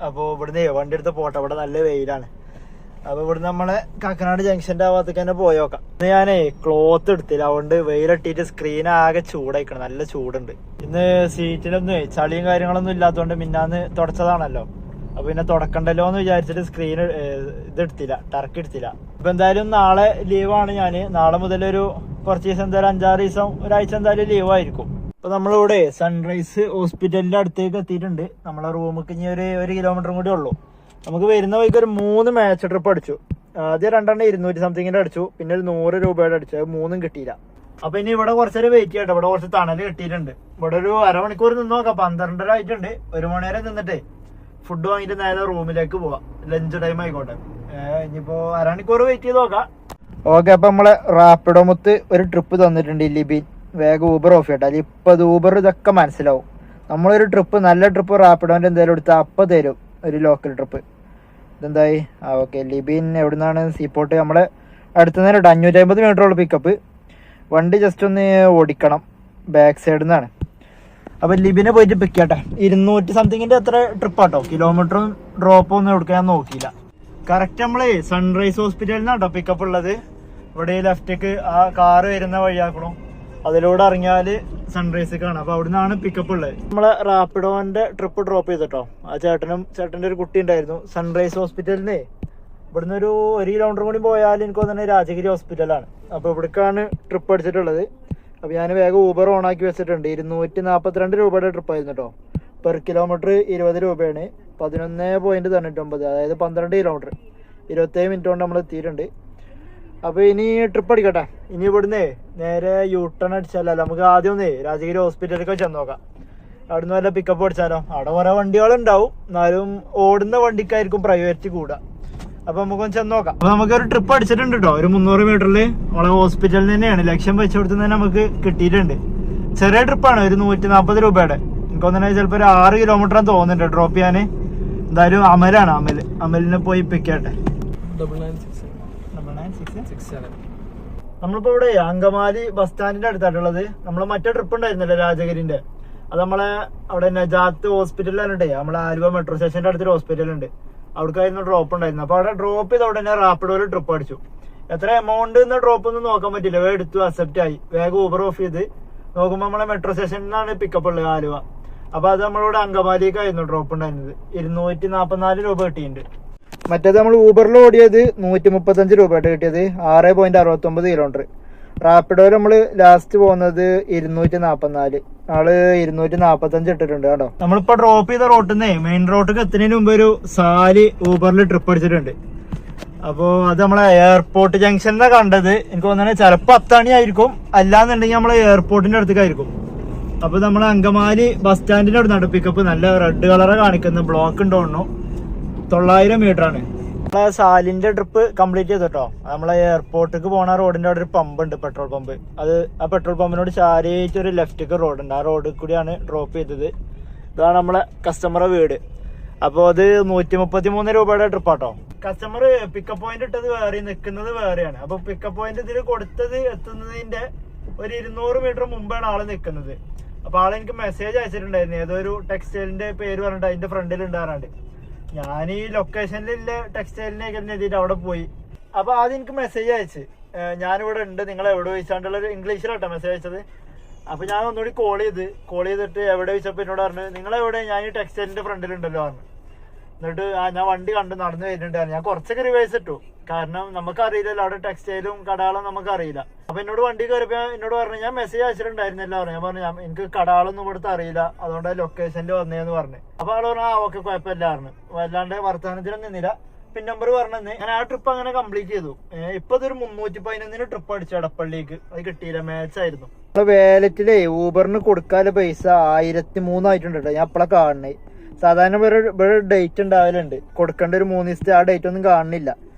അപ്പോ ഇവിടുന്ന് വണ്ടി എടുത്ത് പോട്ടെ. ഇവിടെ നല്ല വെയിലാണ്. അപ്പൊ ഇവിടെ നമ്മളെ കാക്കനാട് ജംഗ്ഷന്റെ ആ ഭാഗത്തേക്ക് തന്നെ പോയോക്കാം. ഇന്ന് ഞാനേ ക്ലോത്ത് എടുത്തില്ല, അതുകൊണ്ട് വെയിലിട്ടിട്ട് സ്ക്രീൻ ആകെ ചൂടായിക്കണം, നല്ല ചൂടുണ്ട്. ഇന്ന് സീറ്റിലൊന്നും ചളിയും കാര്യങ്ങളൊന്നും ഇല്ലാത്തതുകൊണ്ട് മിന്നാന്ന് തുടച്ചതാണല്ലോ, അപ്പൊ പിന്നെ തുടക്കണ്ടല്ലോ എന്ന് വിചാരിച്ചിട്ട് സ്ക്രീൻ ഇതെടുത്തില്ല, ടർക്കി എടുത്തില്ല. ഇപ്പൊ എന്തായാലും നാളെ ലീവാണ് ഞാന്. നാളെ മുതൽ ഒരു കുറച്ച് ദിവസം എന്തായാലും 5-6 ദിവസം ഒരാഴ്ച എന്തായാലും ലീവായിരിക്കും. അപ്പൊ നമ്മളിവിടെ സൺറൈസ് ഹോസ്പിറ്റലിന്റെ അടുത്തേക്ക് എത്തിയിട്ടുണ്ട്. നമ്മളെ റൂമിക്ക് ഇനി ഒരു കിലോമീറ്ററും കൂടി ഉള്ളൂ. നമുക്ക് വരുന്ന വഴിക്ക് ഒരു 3 മാച്ച് ട്രിപ്പ് അടിച്ചു. ആദ്യം 2 200 സംതിങ്ങിന്റെ അടിച്ചു, പിന്നെ ഒരു 100 രൂപയുടെ അടിച്ചു. അത് 3ഉം കിട്ടിയില്ല. അപ്പൊ ഇനി ഇവിടെ കുറച്ചേരം വെയിറ്റ് ചെയ്യട്ടെ. ഇവിടെ കുറച്ച് തണല് കിട്ടിയിട്ടുണ്ട്. ഇവിടെ ഒരു അരമണിക്കൂർ നിന്ന് നോക്കാം. 12:30 ആയിട്ടുണ്ട്. 1 മണി വരെ നിന്നിട്ടേ ഫുഡ് വാങ്ങിയിട്ട് നേരെ റൂമിലേക്ക് പോവാം. ലഞ്ച് ടൈം ആയിക്കോട്ടെ. ഇനിയിപ്പോ അരമണിക്കൂർ വെയിറ്റ് ചെയ്ത് നോക്കാം. ഓക്കെ, അപ്പൊ നമ്മളെ റാപ്പിഡോ മുത്ത് ഒരു ട്രിപ്പ് തന്നിട്ടുണ്ട്. ലിബിൻ വേഗം ഊബർ ഓഫ് ചെയ്യട്ടെ. അതിൽ ഇപ്പൊ അത് ഊബർ ഇതൊക്കെ മനസ്സിലാവും. നമ്മളൊരു ട്രിപ്പ്, നല്ല ട്രിപ്പ് റാപ്പിഡോന്റെ എന്തായാലും എടുത്താൽ അപ്പൊ തരും ഒരു ലോക്കൽ ട്രിപ്പ്. ഇതെന്തായി? ഓക്കെ, ലിബിൻ എവിടുന്നാണ്? സീപോർട്ട്. നമ്മളെ അടുത്ത് നിന്ന് 550 മീറ്റർ ഉള്ള പിക്കപ്പ്. വണ്ടി ജസ്റ്റ് ഒന്ന് ഓടിക്കണം, ബാക്ക് സൈഡിൽ നിന്നാണ്. അപ്പൊ ലിബിനെ പോയിട്ട് പിക്ക് ചെയ്യട്ടെ. 200 സംതിങ്ങിന്റെ എത്ര ട്രിപ്പാട്ടോ, കിലോമീറ്ററും ഡ്രോപ്പും ഒന്നും എടുക്കാൻ ഞാൻ നോക്കിയില്ല. കറക്റ്റ് നമ്മളെ സൺറൈസ് ഹോസ്പിറ്റലിൽ നിന്നാട്ടോ പിക്കപ്പ് ഉള്ളത്. ഇവിടെ ലെഫ്റ്റേക്ക് ആ കാറ് വരുന്ന വഴിയാക്കണോ, അതിലൂടെ ഇറങ്ങിയാല് സൺറൈസ് കാണാം. അപ്പൊ അവിടെ നിന്നാണ് പിക്കപ്പ് ഉള്ളത്. നമ്മളെ റാപ്പിഡോന്റെ ട്രിപ്പ് ഡ്രോപ്പ് ചെയ്തിട്ടോ. ആ ചേട്ടന്റെ ഒരു കുട്ടി ഉണ്ടായിരുന്നു. സൺറൈസ് ഹോസ്പിറ്റലിന് ഇവിടുന്ന് ഒരു കിലോമീറ്റർ കൂടി പോയാൽ എനിക്ക് തോന്നുന്നത് രാജഗിരി ഹോസ്പിറ്റലാണ്. അപ്പൊ ഇവിടേക്കാണ് ട്രിപ്പ് അടിച്ചിട്ടുള്ളത്. അപ്പൊ ഞാൻ വേഗം ഊബർ ഓൺ ആക്കി വെച്ചിട്ടുണ്ട്. 242 രൂപയുടെ ട്രിപ്പ് ആയിരുന്നു കേട്ടോ. പെർ കിലോമീറ്റർ 20 രൂപയാണ്. 11.99, അതായത് 12 കിലോമീറ്റർ 27 മിനിറ്റ് കൊണ്ട് നമ്മൾ എത്തിയിട്ടുണ്ട്. അപ്പൊ ഇനി ട്രിപ്പ് അടിക്കട്ടെ. ഇനി ഇവിടുന്ന് നേരെ യൂട്ടേൺ അടിച്ചാലോ, നമുക്ക് ആദ്യം ഒന്ന് രാജഗിരി ഹോസ്പിറ്റലിലേക്ക് ചെന്ന് നോക്കാം. അവിടുന്ന് വല്ല പിക്കപ്പ് അടിച്ചാലോ. അവിടെ കുറെ വണ്ടികളുണ്ടാവും, എന്നാലും ഓടുന്ന വണ്ടിക്കായിരിക്കും പ്രയോറിറ്റി കൂടുക. അപ്പൊ നമുക്കൊന്ന് ചെന്ന് നോക്കാം. അപ്പൊ നമുക്കൊരു ട്രിപ്പ് അടിച്ചിട്ടുണ്ട് കേട്ടോ. ഒരു 300 മീറ്ററിൽ നമ്മളെ ഹോസ്പിറ്റലിൽ തന്നെയാണ്. ലക്ഷ്യം വെച്ച് കൊടുത്ത് തന്നെ നമുക്ക് കിട്ടിയിട്ടുണ്ട്. ചെറിയ ട്രിപ്പാണ്, ഒരു 140 രൂപയുടെ. എനിക്കൊന്നെ ചിലപ്പോൾ ഒരു 6 കിലോമീറ്റർ തോന്നുന്നുണ്ട് ഡ്രോപ്പ് ചെയ്യാൻ. എന്തായാലും അമലാണ്, അമലിനെ പോയി പിക്ക് ചെയ്യട്ടെ. നമ്മളിപ്പോ ഇവിടെ അങ്കമാലി ബസ് സ്റ്റാൻഡിന്റെ അടുത്തായിട്ടുള്ളത്. നമ്മളെ മറ്റേ ട്രിപ്പ് ഉണ്ടായിരുന്നല്ലേ രാജഗിരിന്റെ, അത് നമ്മളെ അവിടെ നജാത്ത് ഹോസ്പിറ്റലിലാണ്ടെ. നമ്മളെ ആലുവ മെട്രോ സ്റ്റേഷന്റെ അടുത്തൊരു ഹോസ്പിറ്റൽ ഉണ്ട്, അവിടേക്കായിരുന്നു ഡ്രോപ്പ് ഉണ്ടായിരുന്നു. അപ്പൊ അവിടെ ഡ്രോപ്പ് ചെയ്ത് അവിടെ തന്നെ റാപ്പിഡോയിൽ ട്രിപ്പ് അടിച്ചു. എത്ര എമൗണ്ട് ഡ്രോപ്പ് ഒന്നും നോക്കാൻ പറ്റില്ല, വേഗം എടുത്തു, അക്സെപ്റ്റ് ആയി. വേഗം ഊബർ ഓഫ് ചെയ്ത് നോക്കുമ്പോ നമ്മളെ മെട്രോ സ്റ്റേഷനിൽ നിന്നാണ് പിക്കപ്പ് ഉള്ളത്, ആലുവ. അപ്പൊ അത് നമ്മളിവിടെ അങ്കമാലിക്കായിരുന്നു ഡ്രോപ്പ് ഉണ്ടായിരുന്നത്. 244 രൂപ കിട്ടിയിട്ടുണ്ട്. മറ്റേത് നമ്മൾ ഊബറിൽ ഓടിയത് 135 രൂപയായിട്ട് കിട്ടിയത്, 6.69 കിലോമീറ്റർ. റാപ്പിഡോയിൽ നമ്മള് ലാസ്റ്റ് പോകുന്നത് 244, ആള് 245 ഇട്ടിട്ടുണ്ട് കേട്ടോ. നമ്മളിപ്പോ ഡ്രോപ്പ് ചെയ്ത റോട്ടിൽ നിന്ന് മെയിൻ റോഡിലേക്ക് എത്തുന്നതിന് മുമ്പ് ഒരു സാലി ഊബറിൽ ട്രിപ്പ് അടിച്ചിട്ടുണ്ട്. അപ്പോ അത് നമ്മളെ എയർപോർട്ട് ജംഗ്ഷനിലാണ് കണ്ടത്. എനിക്ക് തോന്നുന്നത് ചിലപ്പോ 10 മണി ആയിരിക്കും, അല്ലാന്നുണ്ടെങ്കിൽ നമ്മളെ എയർപോർട്ടിന്റെ അടുത്തേക്കായിരിക്കും. അപ്പൊ നമ്മളെ അങ്കമാലി ബസ് സ്റ്റാൻഡിന്റെ അവിടെ നിന്നാണ് പിക്കപ്പ്. നല്ല റെഡ് കളറ് കാണിക്കുന്ന ബ്ലോക്ക് ഉണ്ടോന്നു. 900 മീറ്റർ ആണ്. നമ്മളെ സാലിന്റെ ട്രിപ്പ് കംപ്ലീറ്റ് ചെയ്തിട്ടോ. നമ്മളെ എയർപോർട്ടിലേക്ക് പോണ റോഡിന്റെ അവിടെ ഒരു പമ്പ് ഉണ്ട്, പെട്രോൾ പമ്പ്. അത് ആ പെട്രോൾ പമ്പിനോട് ചാരിയിട്ട് ഒരു ലെഫ്റ്റേക്ക് റോഡ് ഉണ്ട്, ആ റോഡിൽ കൂടിയാണ് ഡ്രോപ്പ് ചെയ്തത്. ഇതാണ് നമ്മളെ കസ്റ്റമറെ വീട്. അപ്പൊ അത് 133 രൂപയുടെ ട്രിപ്പാട്ടോ. കസ്റ്റമർ പിക്കപ്പ് പോയിന്റ് ഇട്ടത് വേറെ, നിൽക്കുന്നത് വേറെയാണ്. അപ്പൊ പിക്കപ്പ് പോയിന്റ് ഇതിൽ കൊടുത്തത് എത്തുന്നതിന്റെ ഒരു 200 മീറ്റർ മുമ്പാണ് ആള് നിൽക്കുന്നത്. അപ്പൊ ആളെ എനിക്ക് മെസ്സേജ് അയച്ചിട്ടുണ്ടായിരുന്നു, ഏതൊരു ടെക്സ്റ്റൈലിന്റെ പേര് പറഞ്ഞിട്ട് അതിന്റെ ഫ്രണ്ടിൽ ഉണ്ടാകാറുണ്ട്. ഞാൻ ഈ ലൊക്കേഷനിലുള്ള ടെക്സ്റ്റൈലിനേക്ക് എഴുതിയിട്ട് അവിടെ പോയി. അപ്പൊ ആദ്യം എനിക്ക് മെസ്സേജ് അയച്ച്, ഞാനിവിടെ ഉണ്ട്, നിങ്ങൾ എവിടെ ചോദിച്ചാണ്ടുള്ള ഒരു ഇംഗ്ലീഷിലാട്ടോ മെസ്സേജ് അയച്ചത്. അപ്പൊ ഞാൻ ഒന്നുകൂടി കോൾ ചെയ്തിട്ട് എവിടെ ചോദിച്ചപ്പോ എന്നോട് പറഞ്ഞു, നിങ്ങളെവിടെ? ഞാൻ ഈ ടെക്സ്റ്റൈലിന്റെ ഫ്രണ്ടിലുണ്ടല്ലോ പറഞ്ഞു. എന്നിട്ട് ഞാൻ വണ്ടി കണ്ട് നടന്നു വരുന്നുണ്ടായിരുന്നു. ഞാൻ കുറച്ചൊക്കെ റിവേഴ്സ് ഇട്ടു, കാരണം നമുക്കറിയില്ലല്ലോ അവിടെ ടെക്സ്റ്റൈലും കടകളും നമുക്കറിയില്ല. അപ്പൊ എന്നോട് വണ്ടി കയറിയപ്പോ എന്നോട് പറഞ്ഞു, ഞാൻ മെസ്സേജ് അയച്ചിട്ടുണ്ടായിരുന്നില്ല പറഞ്ഞു. ഞാൻ പറഞ്ഞു, എനിക്ക് കടകളൊന്നും ഇവിടുത്തെ അറിയില്ല, അതുകൊണ്ട് ലൊക്കേഷനിൽ വന്നേന്ന് പറഞ്ഞു. അപ്പൊ ആള് പറഞ്ഞു, ഓക്കെ കുഴപ്പമില്ല പറഞ്ഞു. വല്ലാണ്ട് വർത്തമാനത്തിനും നിന്നില്ല. പിൻ നമ്പർ പറഞ്ഞു. ഞാൻ ആ ട്രിപ്പ് അങ്ങനെ കംപ്ലീറ്റ് ചെയ്തു. ഇപ്പൊ ഇതൊരു 311 ട്രിപ്പ് അടിച്ചു എടപ്പള്ളിക്ക്. അത് കിട്ടിയില്ല, മാച്ച് ആയിരുന്നു. വാലറ്റിലെ ഊബറിന് കൊടുക്കാനുള്ള പൈസ 1003 ആയിട്ടുണ്ട് കേട്ടോ. ഞാൻ അപ്പളെ കാണണേ. സാധാരണ ഇവിടെ ഡേറ്റ് ഉണ്ടാവലുണ്ട്, കൊടുക്കേണ്ട ഒരു 3 ദിവസത്തെ. ആ ഡേറ്റ് ഒന്നും കാണുന്നില്ല.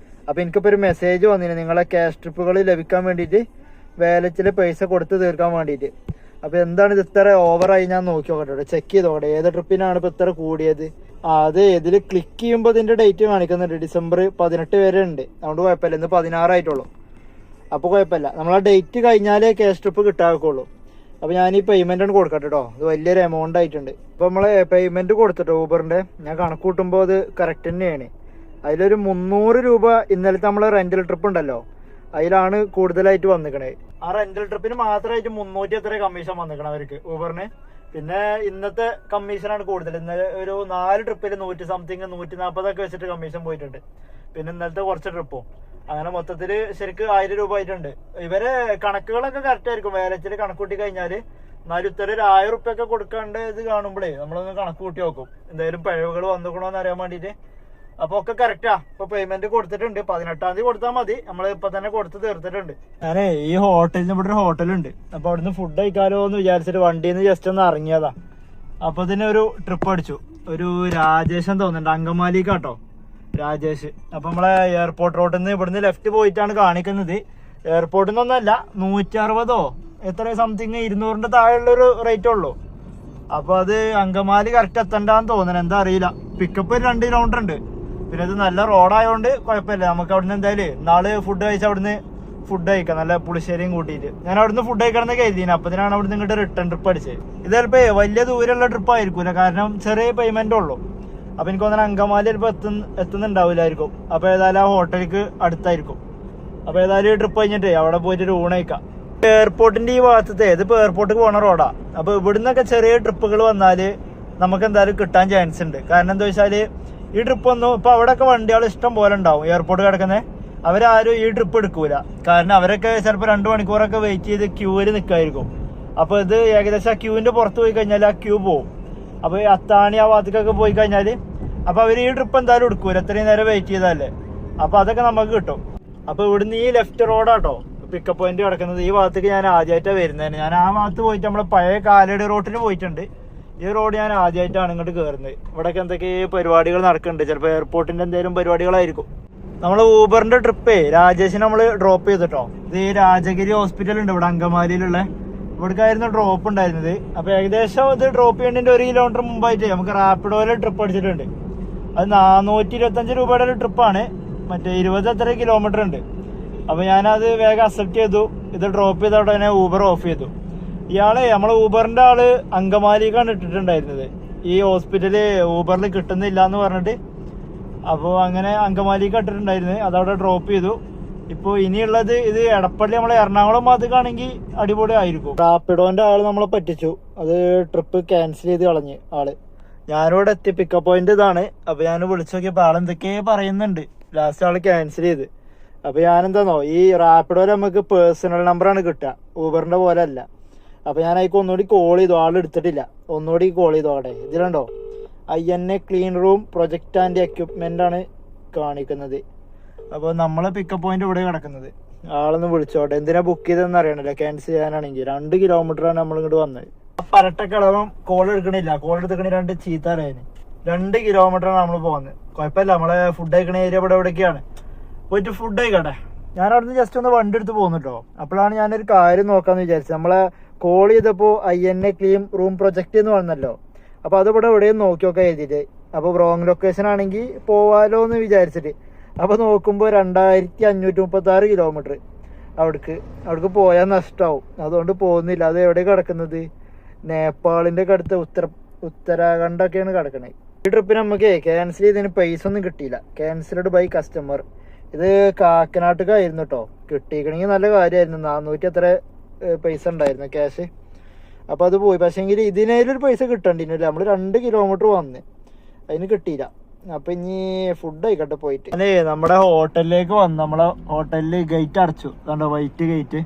അപ്പൊ എനിക്കിപ്പോ ഒരു മെസ്സേജ് വന്നില്ല, നിങ്ങളെ ക്യാഷ് ട്രിപ്പുകൾ ലഭിക്കാൻ വേണ്ടിയിട്ട് വാലറ്റില് പൈസ കൊടുത്ത് തീർക്കാൻ വേണ്ടിയിട്ട്. അപ്പൊ എന്താണ് ഇത് ഇത്ര ഓവറായി? ഞാൻ നോക്കി നോക്കട്ടെ, ചെക്ക് ചെയ്ത് നോക്കട്ടെ ഏത് ട്രിപ്പിനാണ് ഇപ്പൊ ഇത്ര കൂടിയത്. അത് ഇതിൽ ക്ലിക്ക് ചെയ്യുമ്പോൾ ഇതിന്റെ ഡേറ്റ് കാണിക്കുന്നുണ്ട്, December 18 വരെ ഉണ്ട്. അതുകൊണ്ട് കുഴപ്പമില്ല. ഇന്ന് 16 ആയിട്ടുള്ളൂ. അപ്പൊ കുഴപ്പമില്ല, നമ്മളാ ഡേറ്റ് കഴിഞ്ഞാലേ ക്യാഷ് ട്രിപ്പ് കിട്ടാക്കുള്ളൂ. അപ്പൊ ഞാൻ ഈ പേയ്മെന്റ് ആണ് കൊടുക്കട്ടെ കേട്ടോ. അത് വലിയൊരു എമൗണ്ട് ആയിട്ടുണ്ട്. അപ്പൊ നമ്മള് പേയ്മെന്റ് കൊടുത്തിട്ടോ ഊബറിന്റെ. ഞാൻ കണക്ക് കൂട്ടുമ്പോ അത് കറക്റ്റ് തന്നെയാണ്. അതിലൊരു 300 രൂപ ഇന്നലത്തെ നമ്മളെ റെന്റൽ ട്രിപ്പ് ഉണ്ടല്ലോ അതിലാണ് കൂടുതലായിട്ട് വന്നിക്കണേ. ആ റെന്റൽ ട്രിപ്പിന് മാത്രമായിട്ട് 300 എത്ര കമ്മീഷൻ വന്നിക്കണം അവർക്ക് ഊബറിന്. പിന്നെ ഇന്നത്തെ കമ്മീഷനാണ് കൂടുതൽ. ഇന്നലെ ഒരു 4 ട്രിപ്പിൽ 100 സംതിങ് 140 വെച്ചിട്ട് കമ്മീഷൻ പോയിട്ടുണ്ട്. പിന്നെ ഇന്നലത്തെ കുറച്ച് ട്രിപ്പും അങ്ങനെ മൊത്തത്തിൽ ശരിക്കും 1000 രൂപ ആയിട്ടുണ്ട്. ഇവരെ കണക്കുകളൊക്കെ കറക്റ്റ് ആയിരിക്കും. വേലച്ചിൽ കണക്ക് കൂട്ടി കഴിഞ്ഞാൽ എന്നാലും ഇത്ര ഒരു 1000 റുപ്യൊക്കെ കൊടുക്കാണ്ട് ഇത് കാണുമ്പോഴേ നമ്മളൊന്ന് കണക്ക് കൂട്ടി നോക്കും എന്തായാലും പിഴവുകൾ വന്നിക്കണോന്ന് അറിയാൻ വേണ്ടിയിട്ട്. അപ്പൊ ഒക്കെ കറക്റ്റാ. ഇപ്പൊ പേയ്മെന്റ് കൊടുത്തിട്ടുണ്ട്. 18-ാം തീയതി കൊടുത്താൽ മതി. നമ്മൾ ഇപ്പൊ തന്നെ കൊടുത്ത് തീർത്തിട്ടുണ്ട്. ഞാനേ ഈ ഹോട്ടലിന് ഇവിടെ ഒരു ഹോട്ടലുണ്ട്. അപ്പൊ അവിടുന്ന് ഫുഡ് കഴിക്കാലോ എന്ന് വിചാരിച്ചിട്ട് വണ്ടിയിൽ നിന്ന് ജസ്റ്റ് ഒന്ന് ഇറങ്ങിയതാ. അപ്പൊ ഇതിന് ഒരു ട്രിപ്പ് അടിച്ചു. ഒരു രാജേഷൻ തോന്നുന്നുണ്ട്, അങ്കമാലിക്കാട്ടോ രാജേഷ്. അപ്പൊ നമ്മളെ എയർപോർട്ട് റോഡിൽ നിന്ന് ഇവിടുന്ന് ലെഫ്റ്റ് പോയിട്ടാണ് കാണിക്കുന്നത്. എയർപോർട്ടിൽ നിന്നൊന്നല്ല, 160 എത്ര സംതിങ് 200 താഴെയുള്ളൊരു റേറ്റ് ഉള്ളൂ. അപ്പൊ അത് അങ്കമാലി കറക്റ്റ് എത്തണ്ടാന്ന് തോന്നണം, എന്താ അറിയില്ല. പിക്കപ്പ് 2 കിലോമീറ്റർ ഉണ്ട്. പിന്നെ ഇത് നല്ല റോഡായതുകൊണ്ട് കുഴപ്പമില്ല. നമുക്ക് അവിടുന്ന് എന്തായാലും നാളെ ഫുഡ് കഴിച്ചാൽ അവിടുന്ന് ഫുഡ് കഴിക്കാം, നല്ല പുളിശ്ശേരിയും കൂട്ടിയിട്ട്. ഞാൻ അവിടുന്ന് ഫുഡ് കഴിക്കണമെന്ന് കരുതിന്. അപ്പത്തിനാണ് അവിടുന്ന് ഇങ്ങോട്ട് റിട്ടേൺ ട്രിപ്പ് അടിച്ചത്. ഇത് ചിലപ്പോ വലിയ ദൂരമുള്ള ട്രിപ്പ് ആയിരിക്കൂല, കാരണം ചെറിയ പേയ്മെന്റ് ഉള്ളൂ. അപ്പൊ എനിക്ക് തോന്നുന്നു അങ്കമാലി ചിലപ്പോൾ എത്തുന്നുണ്ടാവില്ലായിരിക്കും. അപ്പൊ ഏതായാലും ആ ഹോട്ടലിലേക്ക് അടുത്തായിരിക്കും. അപ്പൊ ഏതായാലും ഈ ട്രിപ്പ് കഴിഞ്ഞിട്ട് അവിടെ പോയിട്ട് ഒരു ഊണ് കഴിക്കാം. എയർപോർട്ടിന്റെ ഈ ഭാഗത്തെ ഇതിപ്പോ എയർപോർട്ടിലേക്ക് പോണ റോഡാ. അപ്പൊ ഇവിടുന്നൊക്കെ ചെറിയ ട്രിപ്പുകൾ വന്നാല് നമുക്ക് എന്തായാലും കിട്ടാൻ ചാൻസ് ഉണ്ട്. കാരണം എന്താ വെച്ചാല് ഈ ട്രിപ്പ് ഒന്നും ഇപ്പൊ അവിടെയൊക്കെ വണ്ടികൾ ഇഷ്ടം പോലെ ഉണ്ടാവും എയർപോർട്ട് കിടക്കുന്നത്. അവരാരും ഈ ട്രിപ്പ് എടുക്കൂല, കാരണം അവരൊക്കെ ചിലപ്പോൾ 2 മണിക്കൂറൊക്കെ വെയിറ്റ് ചെയ്ത് ക്യൂവിൽ നിൽക്കായിരിക്കും. അപ്പൊ ഇത് ഏകദേശം ആ ക്യൂവിന്റെ പുറത്ത് പോയി കഴിഞ്ഞാൽ ആ ക്യൂ പോവും. അപ്പൊ ഈ അത്താണി ആ ഭാഗത്തേക്കൊക്കെ പോയി കഴിഞ്ഞാല് അപ്പൊ അവർ ഈ ട്രിപ്പ് എന്തായാലും എടുക്കൂല, എത്രയും നേരം വെയിറ്റ് ചെയ്താലേ. അപ്പൊ അതൊക്കെ നമുക്ക് കിട്ടും. അപ്പൊ ഇവിടുന്ന് ഈ ലെഫ്റ്റ് റോഡാട്ടോ പിക്കപ്പ് പോയിന്റ് കിടക്കുന്നത്. ഈ ഭാഗത്തേക്ക് ഞാൻ ആദ്യമായിട്ടാണ് വരുന്നത്. ഞാൻ ആ ഭാഗത്ത് പോയിട്ട് നമ്മളെ പഴയ കാലടി റോട്ടിന് പോയിട്ടുണ്ട്. ഈ റോഡ് ഞാൻ ആദ്യമായിട്ടാണ് ഇങ്ങോട്ട് കയറുന്നത്. ഇവിടെയൊക്കെ എന്തൊക്കെ പരിപാടികൾ നടക്കുന്നുണ്ട്. ചിലപ്പോൾ എയർപോർട്ടിന്റെ എന്തെങ്കിലും പരിപാടികളായിരിക്കും. നമ്മളെ ഊബറിന്റെ ട്രിപ്പേ രാജേഷിനെ നമ്മൾ ഡ്രോപ്പ് ചെയ്തിട്ടോ. ഇത് ഈ രാജഗിരി ഹോസ്പിറ്റൽ ഉണ്ട് ഇവിടെ അങ്കമാലിയിലുള്ള, ഇവിടേക്കായിരുന്നു ഡ്രോപ്പ് ഉണ്ടായിരുന്നത്. അപ്പൊ ഏകദേശം ഇത് ഡ്രോപ്പ് ചെയ്യേണ്ടതിന്റെ 1 കിലോമീറ്റർ മുമ്പായിട്ട് നമുക്ക് റാപ്പിഡോയിലെ ട്രിപ്പ് അടിച്ചിട്ടുണ്ട്. അത് 425 രൂപയുടെ ഒരു ട്രിപ്പാണ്. മറ്റേ 20 എത്ര കിലോമീറ്റർ ഉണ്ട്. അപ്പൊ ഞാനത് വേഗം അക്സെപ്റ്റ് ചെയ്തു. ഇത് ഡ്രോപ്പ് ചെയ്ത ഉടനെ ഊബർ ഓഫ് ചെയ്തു. ഇയാളെ നമ്മളെ ഊബറിന്റെ ആള് അങ്കമാലിക്കാണ് ഇട്ടിട്ടുണ്ടായിരുന്നത്. ഈ ഹോസ്പിറ്റല് ഊബറിൽ കിട്ടുന്നില്ല എന്ന് പറഞ്ഞിട്ട്. അപ്പോൾ അങ്ങനെ അങ്കമാലിക്ക് ഇട്ടിട്ടുണ്ടായിരുന്നത്. അതവിടെ ഡ്രോപ്പ് ചെയ്തു. ഇപ്പോൾ ഇനിയുള്ളത് ഇത് എടപ്പള്ളി നമ്മളെ എറണാകുളം ഭാഗത്തേക്കാണെങ്കിൽ അടിപൊളി ആയിരിക്കും. റാപ്പിഡോന്റെ ആള് നമ്മളെ പറ്റിച്ചു. അത് ട്രിപ്പ് ക്യാൻസൽ ചെയ്ത് കളഞ്ഞ് ആള്. ഞാനിവിടെ എത്തി. പിക്കപ്പ് പോയിന്റ് ഇതാണ്. അപ്പൊ ഞാൻ വിളിച്ചു നോക്കിയപ്പോൾ ആളെന്തൊക്കെയോ പറയുന്നുണ്ട്. ലാസ്റ്റ് ആള് ക്യാൻസൽ ചെയ്ത്. അപ്പൊ ഞാനെന്താന്നോ, ഈ റാപ്പിഡോയിൽ നമുക്ക് പേഴ്സണൽ നമ്പറാണ് കിട്ടുക, ഊബറിന്റെ പോലെ അല്ല. അപ്പൊ ഞാൻ അതിക്ക് ഒന്നുകൂടി കോൾ ചെയ്തു. ആൾ എടുത്തിട്ടില്ല. ഒന്നുകൂടി കോൾ ചെയ്തു. അവിടെ ഇതിലുണ്ടോ INA clean room project and equipment ആണ് കാണിക്കുന്നത്. അപ്പോൾ നമ്മളെ പിക്കപ്പ് പോയിന്റ് ഇവിടെ കിടക്കുന്നത്. ആളൊന്ന് വിളിച്ചോട്ടെ. എന്തിനാ ബുക്ക് ചെയ്തതെന്ന് അറിയണല്ലോ. ക്യാൻസൽ ചെയ്യാനാണെങ്കിൽ 2 കിലോമീറ്ററാണ് നമ്മൾ ഇങ്ങോട്ട് വന്നത്. പരട്ടക്കിളവം കോൾ എടുക്കണില്ല. കോൾ എടുക്കണ 2 ചീത്താലതിന്. 2 കിലോമീറ്ററാണ് നമ്മൾ പോകുന്നത്. കുഴപ്പമില്ല, നമ്മളെ ഫുഡ് കഴിക്കണ ഏരിയ ഇവിടെ എവിടേക്കാണ്. പോയിട്ട് ഫുഡ് കഴിക്കട്ടെ. ഞാൻ അവിടുന്ന് ജസ്റ്റ് ഒന്ന് വണ്ടി എടുത്ത് പോകുന്നുട്ടോ. അപ്പോഴാണ് ഞാനൊരു കാര്യം നോക്കാന്ന് വിചാരിച്ചത്. നമ്മളെ കോൾ ചെയ്തപ്പോൾ INA ക്ലീൻ റൂം പ്രൊജക്ട് എന്ന് പറഞ്ഞല്ലോ. അപ്പൊ അതിവിടെ എവിടെയും നോക്കി നോക്കാൻ എഴുതിയിട്ട്. അപ്പൊ റോങ് ലൊക്കേഷൻ ആണെങ്കിൽ പോവാലോ എന്ന് വിചാരിച്ചിട്ട്. അപ്പൊ നോക്കുമ്പോൾ 2536 കിലോമീറ്റർ അവിടേക്ക് പോയാൽ നഷ്ടമാവും. അതുകൊണ്ട് പോകുന്നില്ല. അത് എവിടെ കിടക്കുന്നത്? നേപ്പാളിന്റെ അടുത്ത് ഉത്തരാഖണ്ഡൊക്കെയാണ് കിടക്കണേ. ഈ ട്രിപ്പിന് നമുക്ക് ക്യാൻസൽ ചെയ്തതിന് പൈസ ഒന്നും കിട്ടിയില്ല. Cancelled by customer. ഇത് കാക്കനാട്ടുകായിരുന്നു കേട്ടോ. കിട്ടിക്കണമെങ്കിൽ നല്ല കാര്യമായിരുന്നു. 400 എത്ര പൈസ ഉണ്ടായിരുന്നു ക്യാഷ്. അപ്പൊ അത് പോയി. പക്ഷേങ്കിൽ ഇതിനൊരു പൈസ കിട്ടണ്ടില്ല. നമ്മള് 2 കിലോമീറ്റർ വന്ന് അതിന് കിട്ടിയില്ല. അപ്പൊ ഇനി ഫുഡ് ആയിക്കട്ടെ പോയിട്ട്. അല്ലേ, നമ്മുടെ ഹോട്ടലിലേക്ക് വന്നു. നമ്മളെ ഹോട്ടലില് ഗേറ്റ് അടച്ചു. കണ്ടോ, വൈറ്റ് ഗേറ്റ്.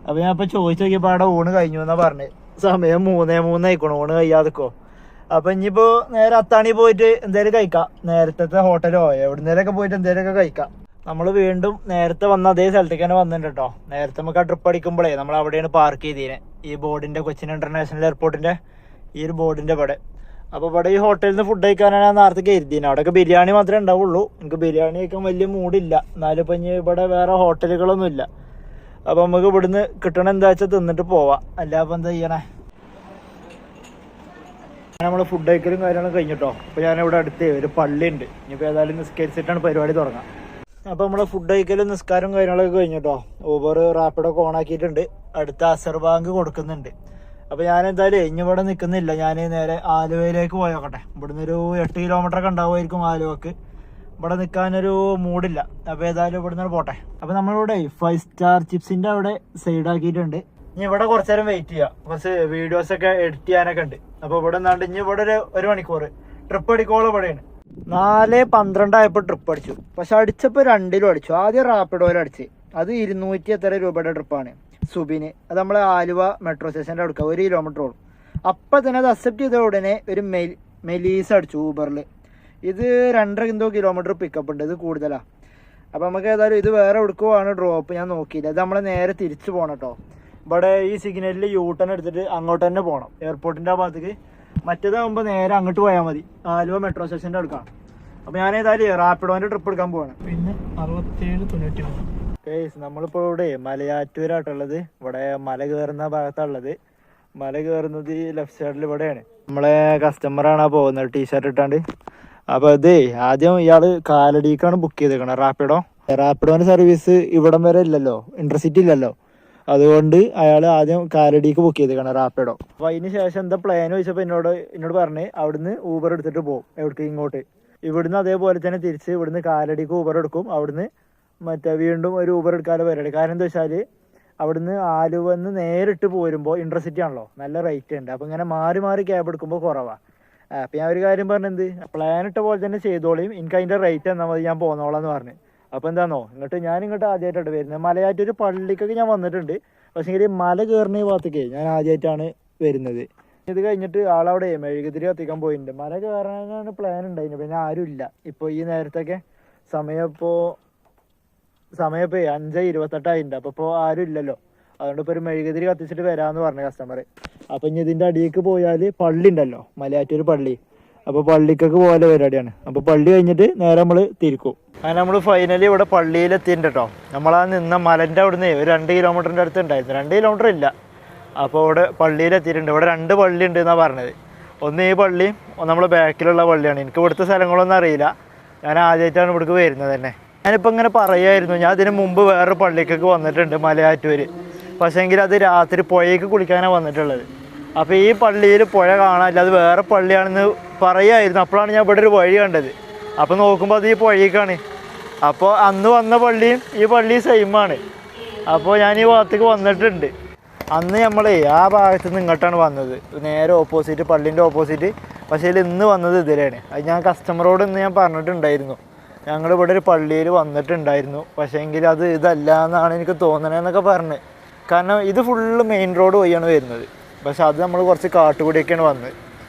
അപ്പൊ ഞാൻ ഇപ്പൊ ചോദിച്ചു നോക്കിയപ്പോ അവിടെ ഊണ് കഴിഞ്ഞു എന്നാ പറഞ്ഞത്. സമയം 3:03 ആയിക്കോണു. ഊണ് കഴിയാതെക്കോ. അപ്പൊ ഇനിയിപ്പോ നേരെ അത്താണി പോയിട്ട് എന്തേലും കഴിക്കാം. നേരത്തെ ഹോട്ടലോ എവിടുന്നേലൊക്കെ പോയിട്ട് എന്തേലൊക്കെ കഴിക്കാം. നമ്മൾ വീണ്ടും നേരത്തെ വന്ന അതേ സ്ഥലത്തേക്ക് തന്നെ വന്നിട്ടുണ്ട് കേട്ടോ. നേരത്തെ നമുക്ക് ആ ട്രിപ്പ് അടിക്കുമ്പോഴേ നമ്മൾ അവിടെയാണ് പാർക്ക് ചെയ്തതിനെ. ഈ ബോർഡിന്റെ കൊച്ചിൻ ഇന്റർനാഷണൽ എയർപോർട്ടിന്റെ ഈ ഒരു ബോർഡിന്റെ ഇവിടെ. അപ്പൊ ഇവിടെ ഈ ഹോട്ടലിൽ നിന്ന് ഫുഡ് കഴിക്കാനാണ് ഞാൻ നേരത്തെ കരുതിയത്. അവിടെയൊക്കെ ബിരിയാണി മാത്രമേ ഉണ്ടാവുള്ളൂ. എനിക്ക് ബിരിയാണി കഴിക്കാൻ വലിയ മൂഡില്ല. എന്നാലും ഇപ്പൊ ഇനി ഇവിടെ വേറെ ഹോട്ടലുകളൊന്നും ഇല്ല. അപ്പൊ നമുക്ക് ഇവിടുന്ന് കിട്ടണ എന്താ വെച്ചാൽ തിന്നിട്ട് പോവാം. അല്ല അപ്പൊ എന്താ ചെയ്യണേ. നമ്മൾ ഫുഡ് കഴിക്കലും കാര്യങ്ങളും കഴിഞ്ഞിട്ടോ. അപ്പൊ ഞാനിവിടെ അടുത്ത് ഒരു പള്ളി ഉണ്ട്. ഇനിയിപ്പോ ഏതായാലും നിസ്കരിച്ചിട്ടാണ് പരിപാടി തുടങ്ങാം. അപ്പൊ നമ്മള് ഫുഡ് കഴിക്കലും നിസ്കാരം കാര്യങ്ങളൊക്കെ കഴിഞ്ഞിട്ടോ. ഊബർ റാപ്പിഡൊക്കെ ഓൺ ആക്കിയിട്ടുണ്ട്. അടുത്ത അസർ ബാങ്ക് കൊടുക്കുന്നുണ്ട്. അപ്പൊ ഞാൻ എന്തായാലും ഇനി ഇവിടെ നിൽക്കുന്നില്ല. ഞാൻ നേരെ ആലുവയിലേക്ക് പോയോക്കട്ടെ. ഇവിടുന്ന് ഒരു 8 കിലോമീറ്റർ ഒക്കെ ഉണ്ടാവുമായിരിക്കും ആലുവക്ക്. ഇവിടെ നിൽക്കാനൊരു മൂഡില്ല. അപ്പോൾ ഏതായാലും ഇവിടെ നിന്ന് പോട്ടെ. അപ്പോൾ നമ്മളിവിടെ 5 സ്റ്റാർ ചിപ്സിൻ്റെ അവിടെ സൈഡാക്കിയിട്ടുണ്ട്. ഇനി ഇവിടെ കുറച്ച് നേരം വെയിറ്റ് ചെയ്യാം, കുറച്ച് വീഡിയോസൊക്കെ എഡിറ്റ് ചെയ്യാനൊക്കെ ഉണ്ട്. അപ്പോൾ ഇവിടെ നിന്നാണ്ട് ഇനി ഇവിടെ ഒരു മണിക്കൂർ ട്രിപ്പ് അടിക്കോളം ഇവിടെയാണ്. 4:12 ആയപ്പോൾ ട്രിപ്പ് അടിച്ചു. പക്ഷെ അടിച്ചപ്പോൾ 2 അടിച്ചു. ആദ്യം റാപ്പിഡോയിൽ അടിച്ച്, അത് 200 എത്ര രൂപയുടെ ട്രിപ്പാണ് സുബിന്. അത് നമ്മളെ ആലുവ മെട്രോ സ്റ്റേഷൻ്റെ അടുക്ക 1 കിലോമീറ്റർ ഓടും. അപ്പം തന്നെ അത് അക്സെപ്റ്റ് ചെയ്ത ഉടനെ ഒരു മെലീസ് അടിച്ചു ഊബറിൽ. ഇത് 2.5 കിലോമീറ്റർ പിക്കപ്പ് ഉണ്ട്, ഇത് കൂടുതലാണ്. അപ്പം നമുക്ക് ഏതായാലും ഇത് വേറെ എടുക്കുവാണ് ഡ്രോപ്പ്, ഞാൻ നോക്കിയില്ല. ഇത് നമ്മളെ നേരെ തിരിച്ചു പോകണം കേട്ടോ. ഇവിടെ ഈ സിഗ്നലിൽ യൂട്ടൺ എടുത്തിട്ട് അങ്ങോട്ട് തന്നെ പോകണം, എയർപോർട്ടിൻ്റെ ആ ഭാഗത്തേക്ക്. മറ്റേതാകുമ്പോൾ നേരെ അങ്ങോട്ട് പോയാൽ മതി, ആലുവ മെട്രോ സ്റ്റേഷൻ്റെ അടുക്കാണ്. അപ്പോൾ ഞാൻ ഏതായാലും റാപ്പിഡോൻ്റെ ട്രിപ്പ് എടുക്കാൻ പോവാണ്. പിന്നെ 6793 കേസ് നമ്മളിപ്പോൾ ഇവിടെ മലയാറ്റൂരാട്ടുള്ളത്. ഇവിടെ മല കയറുന്ന ഭാഗത്താണുള്ളത്. മല കയറുന്നത് ലെഫ്റ്റ് സൈഡിൽ ഇവിടെയാണ്. നമ്മളെ കസ്റ്റമറാണ് ആ പോകുന്നത്, ടീഷർട്ട് ഇട്ടാണ്ട്. അപ്പോൾ ഇത് ആദ്യം ഇയാൾ കാലടിക്കാണ് ബുക്ക് ചെയ്തേക്കണം റാപ്പിഡോൻ്റെ സർവീസ് ഇവിടം വരെ ഇല്ലല്ലോ, ഇന്റർസിറ്റി ഇല്ലല്ലോ. അതുകൊണ്ട് അയാൾ ആദ്യം കാലടിക്ക് ബുക്ക് ചെയ്തേക്കണം റാപ്പിഡോ. അപ്പോൾ അതിന് ശേഷം എന്താ പ്ലാൻ ചോദിച്ചപ്പോൾ എന്നോട് പറഞ്ഞ് അവിടുന്ന് ഊബർ എടുത്തിട്ട് പോകും എവിടേക്ക് ഇങ്ങോട്ട്. ഇവിടുന്ന് അതേപോലെ തന്നെ തിരിച്ച് ഇവിടുന്ന് കാലടിക്ക് ഊബർ എടുക്കും, അവിടുന്ന് മറ്റേ വീണ്ടും ഒരു ഊബർ എടുക്കാതെ പരിപാടി. കാരണം എന്താ വെച്ചാൽ അവിടുന്ന് ആലുവന്ന് നേരിട്ട് പോരുമ്പോൾ ഇന്റർസിറ്റി ആണല്ലോ, നല്ല റേറ്റ് ഉണ്ട്. അപ്പോൾ ഇങ്ങനെ മാറി മാറി ക്യാബ് എടുക്കുമ്പോൾ കുറവാണ്. അപ്പം ഞാൻ ഒരു കാര്യം പറഞ്ഞത്, പ്ലാൻ ഇട്ട പോലെ തന്നെ ചെയ്തോളിയും, എനിക്ക് അതിൻ്റെ റേറ്റ് എന്നാൽ മതി, ഞാൻ പോന്നോളാം എന്ന് പറഞ്ഞു. അപ്പോൾ എന്താണോ ഞാൻ ഇങ്ങോട്ട് ആദ്യമായിട്ടാണ് വരുന്നത്. മലയാറ്റൂർ പള്ളിക്കൊക്കെ ഞാൻ വന്നിട്ടുണ്ട്, പക്ഷേ മല കയറുന്ന ഭാഗത്തേക്ക് ഞാൻ ആദ്യമായിട്ടാണ് വരുന്നത്. ഇത് കഴിഞ്ഞിട്ട് ആളവിടെ മെഴുകുതിരി കത്തിക്കാൻ പോയിട്ടുണ്ട്. മല കയറാനാണ് പ്ലാൻ ഉണ്ടായിരുന്നു, പിന്നെ ആരും ഇല്ല. ഇപ്പോൾ ഈ നേരത്തൊക്കെ സമയം ഇപ്പോൾ 5:28 ആയിട്ടുണ്ട്. അപ്പോൾ ഇപ്പോൾ ആരും ഇല്ലല്ലോ, അതുകൊണ്ട് ഇപ്പോൾ ഒരു മെഴുകുതിരി കത്തിച്ചിട്ട് വരാമെന്ന് പറഞ്ഞു കസ്റ്റമർ. അപ്പം ഇനി ഇതിൻ്റെ അടിയിലേക്ക് പോയാൽ പള്ളി ഉണ്ടല്ലോ, മലയാറ്റൂർ പള്ളി. അപ്പോൾ പള്ളിക്കൊക്കെ പോലെ പരിപാടിയാണ്. അപ്പോൾ പള്ളി കഴിഞ്ഞിട്ട് നേരെ നമ്മൾ തിരിക്കും. അങ്ങനെ നമ്മൾ ഫൈനലി ഇവിടെ പള്ളിയിലെത്തിയിട്ടുണ്ട് കേട്ടോ. നമ്മളാ നിന്ന മലൻ്റെ അവിടുന്ന് ഒരു 2 കിലോമീറ്ററിൻ്റെ അടുത്ത് ഉണ്ടായിരുന്നു, 2 കിലോമീറ്റർ ഇല്ല. അപ്പോൾ ഇവിടെ പള്ളിയിലെത്തിയിട്ടുണ്ട്. ഇവിടെ 2 പള്ളി ഉണ്ട് എന്നാണ് പറഞ്ഞത്. ഒന്ന് ഈ പള്ളിയും നമ്മൾ ബാക്കിലുള്ള പള്ളിയാണ്. എനിക്ക് ഇവിടുത്തെ സ്ഥലങ്ങളൊന്നും അറിയില്ല, ഞാൻ ആദ്യമായിട്ടാണ് ഇവിടേക്ക് വരുന്നത് തന്നെ. ഞാനിപ്പോൾ ഇങ്ങനെ പറയായിരുന്നു, ഞാൻ അതിന് മുമ്പ് വേറൊരു പള്ളിക്കൊക്കെ വന്നിട്ടുണ്ട് മലയാറ്റൂർ. പക്ഷേങ്കിൽ അത് രാത്രി പുഴയ്ക്ക് കുളിക്കാനാണ് വന്നിട്ടുള്ളത്. അപ്പോൾ ഈ പള്ളിയിൽ പുഴ കാണാനില്ല, അത് വേറെ പള്ളിയാണെന്ന് പറയായിരുന്നു. അപ്പോഴാണ് ഞാൻ ഇവിടെ ഒരു വഴി കണ്ടത്. അപ്പോൾ നോക്കുമ്പോൾ അത് ഈ പുഴയ്ക്കാണ്. അപ്പോൾ അന്ന് വന്ന പള്ളിയും ഈ പള്ളിയും സെയിമാണ്. അപ്പോൾ ഞാൻ ഈ ഭാഗത്തേക്ക് വന്നിട്ടുണ്ട്. അന്ന് നമ്മളെ ആ ഭാഗത്ത് നിന്ന് ഇങ്ങോട്ടാണ് വന്നത്, നേരെ ഓപ്പോസിറ്റ്, പള്ളീൻ്റെ ഓപ്പോസിറ്റ്. പക്ഷേ ഇന്ന് വന്നത് ഇതിലാണ്. അത് ഞാൻ കസ്റ്റമറോട് ഇന്ന് ഞാൻ പറഞ്ഞിട്ടുണ്ടായിരുന്നു, ഞങ്ങളിവിടെ ഒരു പള്ളിയിൽ വന്നിട്ടുണ്ടായിരുന്നു, പക്ഷേ എങ്കിൽ അത് ഇതല്ല എന്നാണ് എനിക്ക് തോന്നണതെന്നൊക്കെ പറഞ്ഞ്. കാരണം ഇത് ഫുള്ള് മെയിൻ റോഡ് വഴിയാണ് വരുന്നത്, പക്ഷെ അത് നമ്മൾ കുറച്ച് കാട്ടുകൂടിയൊക്കെയാണ് വന്നത്.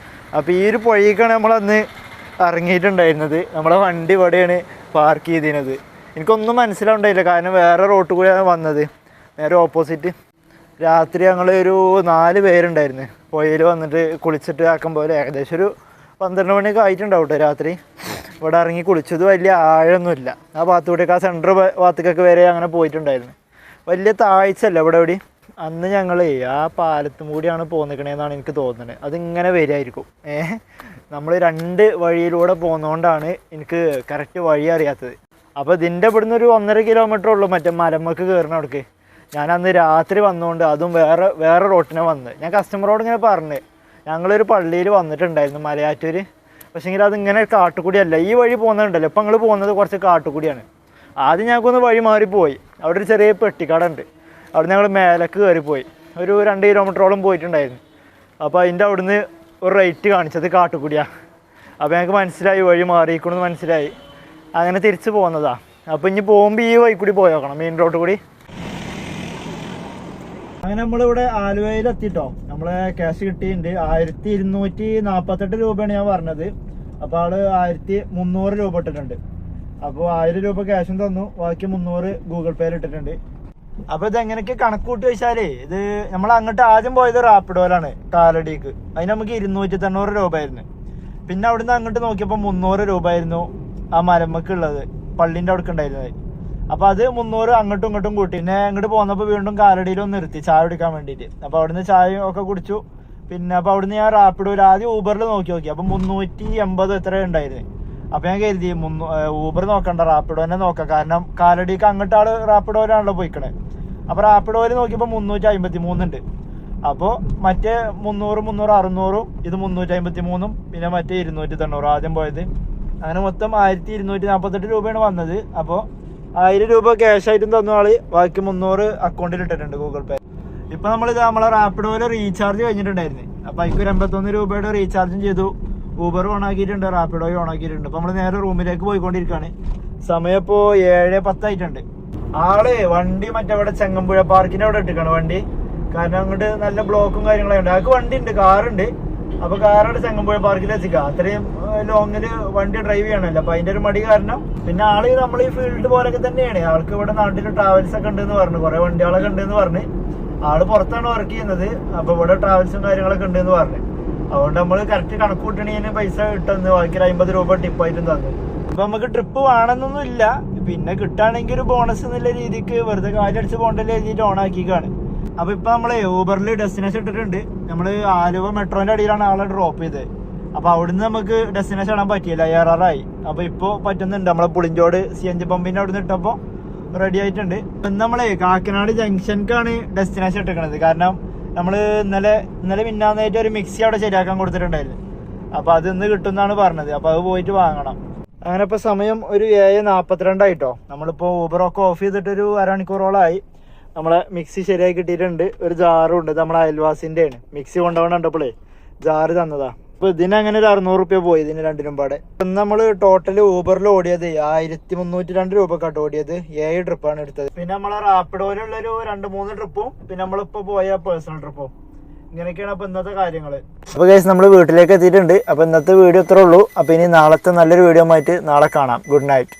അപ്പോൾ ഈ ഒരു പുഴയ്ക്കാണ് നമ്മളന്ന് ഇറങ്ങിയിട്ടുണ്ടായിരുന്നത്. നമ്മളെ വണ്ടി ഇവിടെയാണ് പാർക്ക് ചെയ്തിരുന്നത്. എനിക്കൊന്നും മനസ്സിലാവുണ്ടായില്ല, കാരണം വേറെ റോഡ് കൂടിയാണ് വന്നത്, നേരെ ഓപ്പോസിറ്റ്. രാത്രി ഞങ്ങൾ ഒരു 4 പേരുണ്ടായിരുന്നു പുഴയിൽ വന്നിട്ട് കുളിച്ചിട്ട് ആക്കുമ്പോൾ. ഏകദേശം ഒരു 12 മണിയൊക്കെ ആയിട്ടുണ്ടാവും കേട്ടോ രാത്രി. ഇവിടെ ഇറങ്ങി കുളിച്ചത് വലിയ ആഴമൊന്നുമില്ല. ആ ഭാഗത്തൂടെയൊക്കെ, ആ സെൻറ്റർ ഭാഗത്തേക്കൊക്കെ വരെ അങ്ങനെ പോയിട്ടുണ്ടായിരുന്നു. വലിയ താഴ്ചയല്ല ഇവിടെ. അന്ന് ഞങ്ങൾ ആ പാലത്തും കൂടിയാണ് പോന്നിക്കണേന്നാണ് എനിക്ക് തോന്നുന്നത്. അതിങ്ങനെ വരുമായിരിക്കും. നമ്മൾ 2 വഴിയിലൂടെ പോകുന്നതുകൊണ്ടാണ് എനിക്ക് കറക്റ്റ് വഴി അറിയാത്തത്. അപ്പോൾ ഇതിൻ്റെ ഇവിടുന്ന് ഒരു 1.5 കിലോമീറ്റർ ഉള്ളൂ മറ്റേ മലമ്മക്ക് കയറണം അവിടേക്ക്. ഞാൻ അന്ന് രാത്രി വന്നുകൊണ്ട് അതും വേറെ റോട്ടിനെ വന്ന് ഞാൻ കസ്റ്റമറോട് ഇങ്ങനെ പറഞ്ഞ്, ഞങ്ങളൊരു പള്ളിയിൽ വന്നിട്ടുണ്ടായിരുന്നു മലയാറ്റൂർ. പക്ഷേങ്കിൽ അതിങ്ങനെ കാട്ടുകൂടിയല്ല, ഈ വഴി പോകുന്നുണ്ടല്ലോ. ഇപ്പം ഞങ്ങൾ പോകുന്നത് കുറച്ച് കാട്ടുകൂടിയാണ്. ആദ്യം ഞങ്ങൾക്കൊന്ന് വഴി മാറിപ്പോയി. അവിടെ ഒരു ചെറിയ പെട്ടിക്കട ഉണ്ട്, അവിടെ ഞങ്ങൾ മേലേക്ക് കയറിപ്പോയി. ഒരു 2 കിലോമീറ്ററോളം പോയിട്ടുണ്ടായിരുന്നു. അപ്പോൾ അതിൻ്റെ അവിടുന്ന് ഒരു റൈറ്റ് കാണിച്ചത് കാട്ടുകൂടിയാണ്. അപ്പോൾ ഞങ്ങൾക്ക് മനസ്സിലായി വഴി മാറിയിരിക്കണമെന്ന് മനസ്സിലായി. അങ്ങനെ തിരിച്ച് പോകുന്നതാണ്. അപ്പോൾ ഇനി പോകുമ്പോൾ ഈ വഴി കൂടി പോയി നോക്കണം, മെയിൻ റോഡ് കൂടി. അങ്ങനെ നമ്മളിവിടെ ആലുവയിലെത്തിട്ടോ. നമ്മളെ ക്യാഷ് കിട്ടിയിട്ടുണ്ട്. 1248 രൂപയാണ് ഞാൻ പറഞ്ഞത്. അപ്പോൾ ആള് 1300 രൂപ ഇട്ടിട്ടുണ്ട്. അപ്പോൾ 1000 രൂപ ക്യാഷും തന്നു, ബാക്കി 300 ഗൂഗിൾ പേയിൽ ഇട്ടിട്ടുണ്ട്. അപ്പോൾ ഇത് എങ്ങനെയൊക്കെ കണക്ക് കൂട്ടി വെച്ചാലേ, ഇത് നമ്മൾ അങ്ങോട്ട് ആദ്യം പോയത് റാപ്പിഡോയിലാണ് കാലടിക്ക്. അതിന് നമുക്ക് 290 രൂപ ആയിരുന്നു. പിന്നെ അവിടുന്ന് അങ്ങോട്ട് നോക്കിയപ്പോൾ 300 രൂപ ആയിരുന്നു ആ മലമ്മക്ക് ഉള്ളത്, പള്ളിൻ്റെ അവിടെ ഉണ്ടായിരുന്നത്. അപ്പോൾ അത് 300 അങ്ങോട്ടും ഇങ്ങോട്ടും കൂട്ടി. പിന്നെ അങ്ങോട്ട് പോന്നപ്പോൾ വീണ്ടും കാലടിയിലൊന്ന് നിർത്തി ചായ കുടിക്കാൻ വേണ്ടിയിട്ട്. അപ്പോൾ അവിടുന്ന് ചായ ഒക്കെ കുടിച്ചു. പിന്നെ അപ്പോൾ അവിടുന്ന് ഞാൻ റാപ്പിഡോയിൽ ആദ്യം ഊബറിൽ നോക്കി. അപ്പോൾ 380 എത്ര ഉണ്ടായിരുന്നു. അപ്പോൾ ഞാൻ കരുതി ഊബർ നോക്കണ്ട, റാപ്പിഡോ തന്നെ നോക്കാം. കാരണം കാലടിക്ക് അങ്ങോട്ട് ആള് റാപ്പിഡോയിലാണല്ലോ പോയിക്കണേ. അപ്പോൾ റാപ്പിഡോയിൽ നോക്കിയപ്പോൾ 353 ഉണ്ട്. അപ്പോൾ മറ്റേ 300, 600, ഇത് 353, പിന്നെ മറ്റേ 290 ആദ്യം പോയത്. അങ്ങനെ മൊത്തം 1248 രൂപയാണ് വന്നത്. അപ്പോൾ 1000 രൂപ ക്യാഷ് ആയിട്ടും തന്ന ആള്, ബാക്കി 300 അക്കൗണ്ടിൽ ഇട്ടിട്ടുണ്ട് ഗൂഗിൾ പേ. ഇപ്പൊ നമ്മളിത് നമ്മളെ റാപ്പിഡോയില് റീചാർജ് കഴിഞ്ഞിട്ടുണ്ടായിരുന്നു. അപ്പൊ അതിക്ക് 81 രൂപയുടെ റീചാർജും ചെയ്തു. ഊബർ ഓൺ ആക്കിയിട്ടുണ്ട്, റാപ്പിഡോയും ഓൺ ആക്കിയിട്ടുണ്ട്. അപ്പൊ നമ്മള് നേരെ റൂമിലേക്ക് പോയിക്കൊണ്ടിരിക്കുകയാണ്. സമയം ഇപ്പോ 7:10 ആയിട്ടുണ്ട്. ആള് വണ്ടി മറ്റവിടെ ചെങ്ങമ്പുഴ പാർക്കിന്റെ അവിടെ ഇട്ടിക്കാണ് വണ്ടി. കാരണം അങ്ങോട്ട് നല്ല ബ്ലോക്കും കാര്യങ്ങളായിട്ട് ആൾക്ക് വണ്ടി ഉണ്ട്, കാറുണ്ട്. അപ്പൊ കാറവിടെ ചെങ്ങമ്പുഴ പാർക്കിൽ വെച്ചിക്കാം. അത്രയും ലോങ്ങില് വണ്ടി ഡ്രൈവ് ചെയ്യണല്ലോ. അപ്പൊ അതിന്റെ ഒരു മടി കാരണം. പിന്നെ ആള് നമ്മൾ ഈ ഫീൽഡ് പോലൊക്കെ തന്നെയാണ്. ആൾക്ക് ഇവിടെ നാട്ടിൽ ട്രാവൽസ് ഒക്കെ ഉണ്ടെന്ന് പറഞ്ഞു, കുറെ വണ്ടികളൊക്കെ ഉണ്ടെന്ന് പറഞ്ഞ്. ആള് പുറത്താണ് വർക്ക് ചെയ്യുന്നത്. അപ്പൊ ഇവിടെ ട്രാവൽസും കാര്യങ്ങളൊക്കെ ഉണ്ടെന്ന് പറഞ്ഞു. അതുകൊണ്ട് നമ്മള് കറക്റ്റ് കണക്ക് കൂട്ടണീന് പൈസ കിട്ടുന്നു. ബാക്കി 50 രൂപ ടിപ്പായിട്ടും തന്നു. അപ്പൊ നമുക്ക് ട്രിപ്പ് വേണമെന്നൊന്നും ഇല്ല, പിന്നെ കിട്ടുകയാണെങ്കിൽ ഒരു ബോണസ് എന്നുള്ള രീതിക്ക് വെറുതെ കാലടിച്ച് പോകണ്ടല്ലേ എഴുതിയിട്ട് ഓൺ ആക്കിക്കാണ്. അപ്പൊ ഇപ്പൊ നമ്മള് ഊബറിൽ ഡെസ്റ്റിനേഷൻ ഇട്ടിട്ടുണ്ട്. നമ്മള് ആലുവ മെട്രോന്റെ അടിയിലാണ് ആളെ ഡ്രോപ്പ് ചെയ്തത്. അപ്പൊ അവിടുന്ന് നമുക്ക് ഡെസ്റ്റിനേഷൻ ഇടാൻ പറ്റിയില്ല, ഏറാറായി. അപ്പൊ ഇപ്പൊ പറ്റുന്നുണ്ട്. നമ്മളെ പുളിഞ്ചോട് CNG പമ്പിന്റെ അവിടുന്ന് ഇട്ടപ്പോ റെഡി ആയിട്ടുണ്ട്. ഇന്ന് നമ്മള് കാക്കനാട് ജംഗ്ഷനിക്കാണ് ഡെസ്റ്റിനേഷൻ ഇട്ടിരിക്കണത്. കാരണം നമ്മള് ഇന്നലെ മിന്നാന്നായിട്ട് ഒരു മിക്സി അവിടെ ശരിയാക്കാൻ കൊടുത്തിട്ടുണ്ടായിരുന്നു. അപ്പൊ അത് ഇന്ന് കിട്ടുമെന്നാണ് പറഞ്ഞത്. അപ്പൊ അത് പോയിട്ട് വാങ്ങണം. അങ്ങനെ ഇപ്പൊ സമയം ഒരു 7:42 ആയിട്ടോ. നമ്മളിപ്പോ ഊബറൊക്കെ ഓഫ് ചെയ്തിട്ട് ഒരു അരമണിക്കൂറോളമായി. നമ്മളെ മിക്സി ശരിയായി കിട്ടിയിട്ടുണ്ട്. ഒരു ജാറും ഉണ്ട്, നമ്മളെ അയൽവാസിന്റെ ആണ്. മിക്സി കൊണ്ടുപോകണ്ടപ്പോളേ ജാറ് തന്നതാ. അപ്പൊ ഇതിനങ്ങനെ ഒരു 600 റുപ്യ പോയി ഇതിന് രണ്ടിനും പാടെ. ഇന്ന് നമ്മള് ടോട്ടല് ഊബറിൽ ഓടിയത് 1302 രൂപക്കാട്ട് ഓടിയത്. 7 ട്രിപ്പാണ് എടുത്തത്. പിന്നെ നമ്മളെ റാപ്പിഡോയിലുള്ളൊരു 2-3 ട്രിപ്പും പിന്നെ നമ്മളിപ്പോ പോയ പേഴ്സണൽ ട്രിപ്പും. ഇങ്ങനെയൊക്കെയാണ് അപ്പൊ ഇന്നത്തെ കാര്യങ്ങള്. അപ്പൊ ഗൈസ് നമ്മള് വീട്ടിലേക്ക് എത്തിയിട്ടുണ്ട്. അപ്പൊ ഇന്നത്തെ വീഡിയോ ഇത്രേ ഉള്ളൂ. അപ്പൊ ഇനി നാളത്തെ നല്ലൊരു വീഡിയോ ആയിട്ട് നാളെ കാണാം. Good night.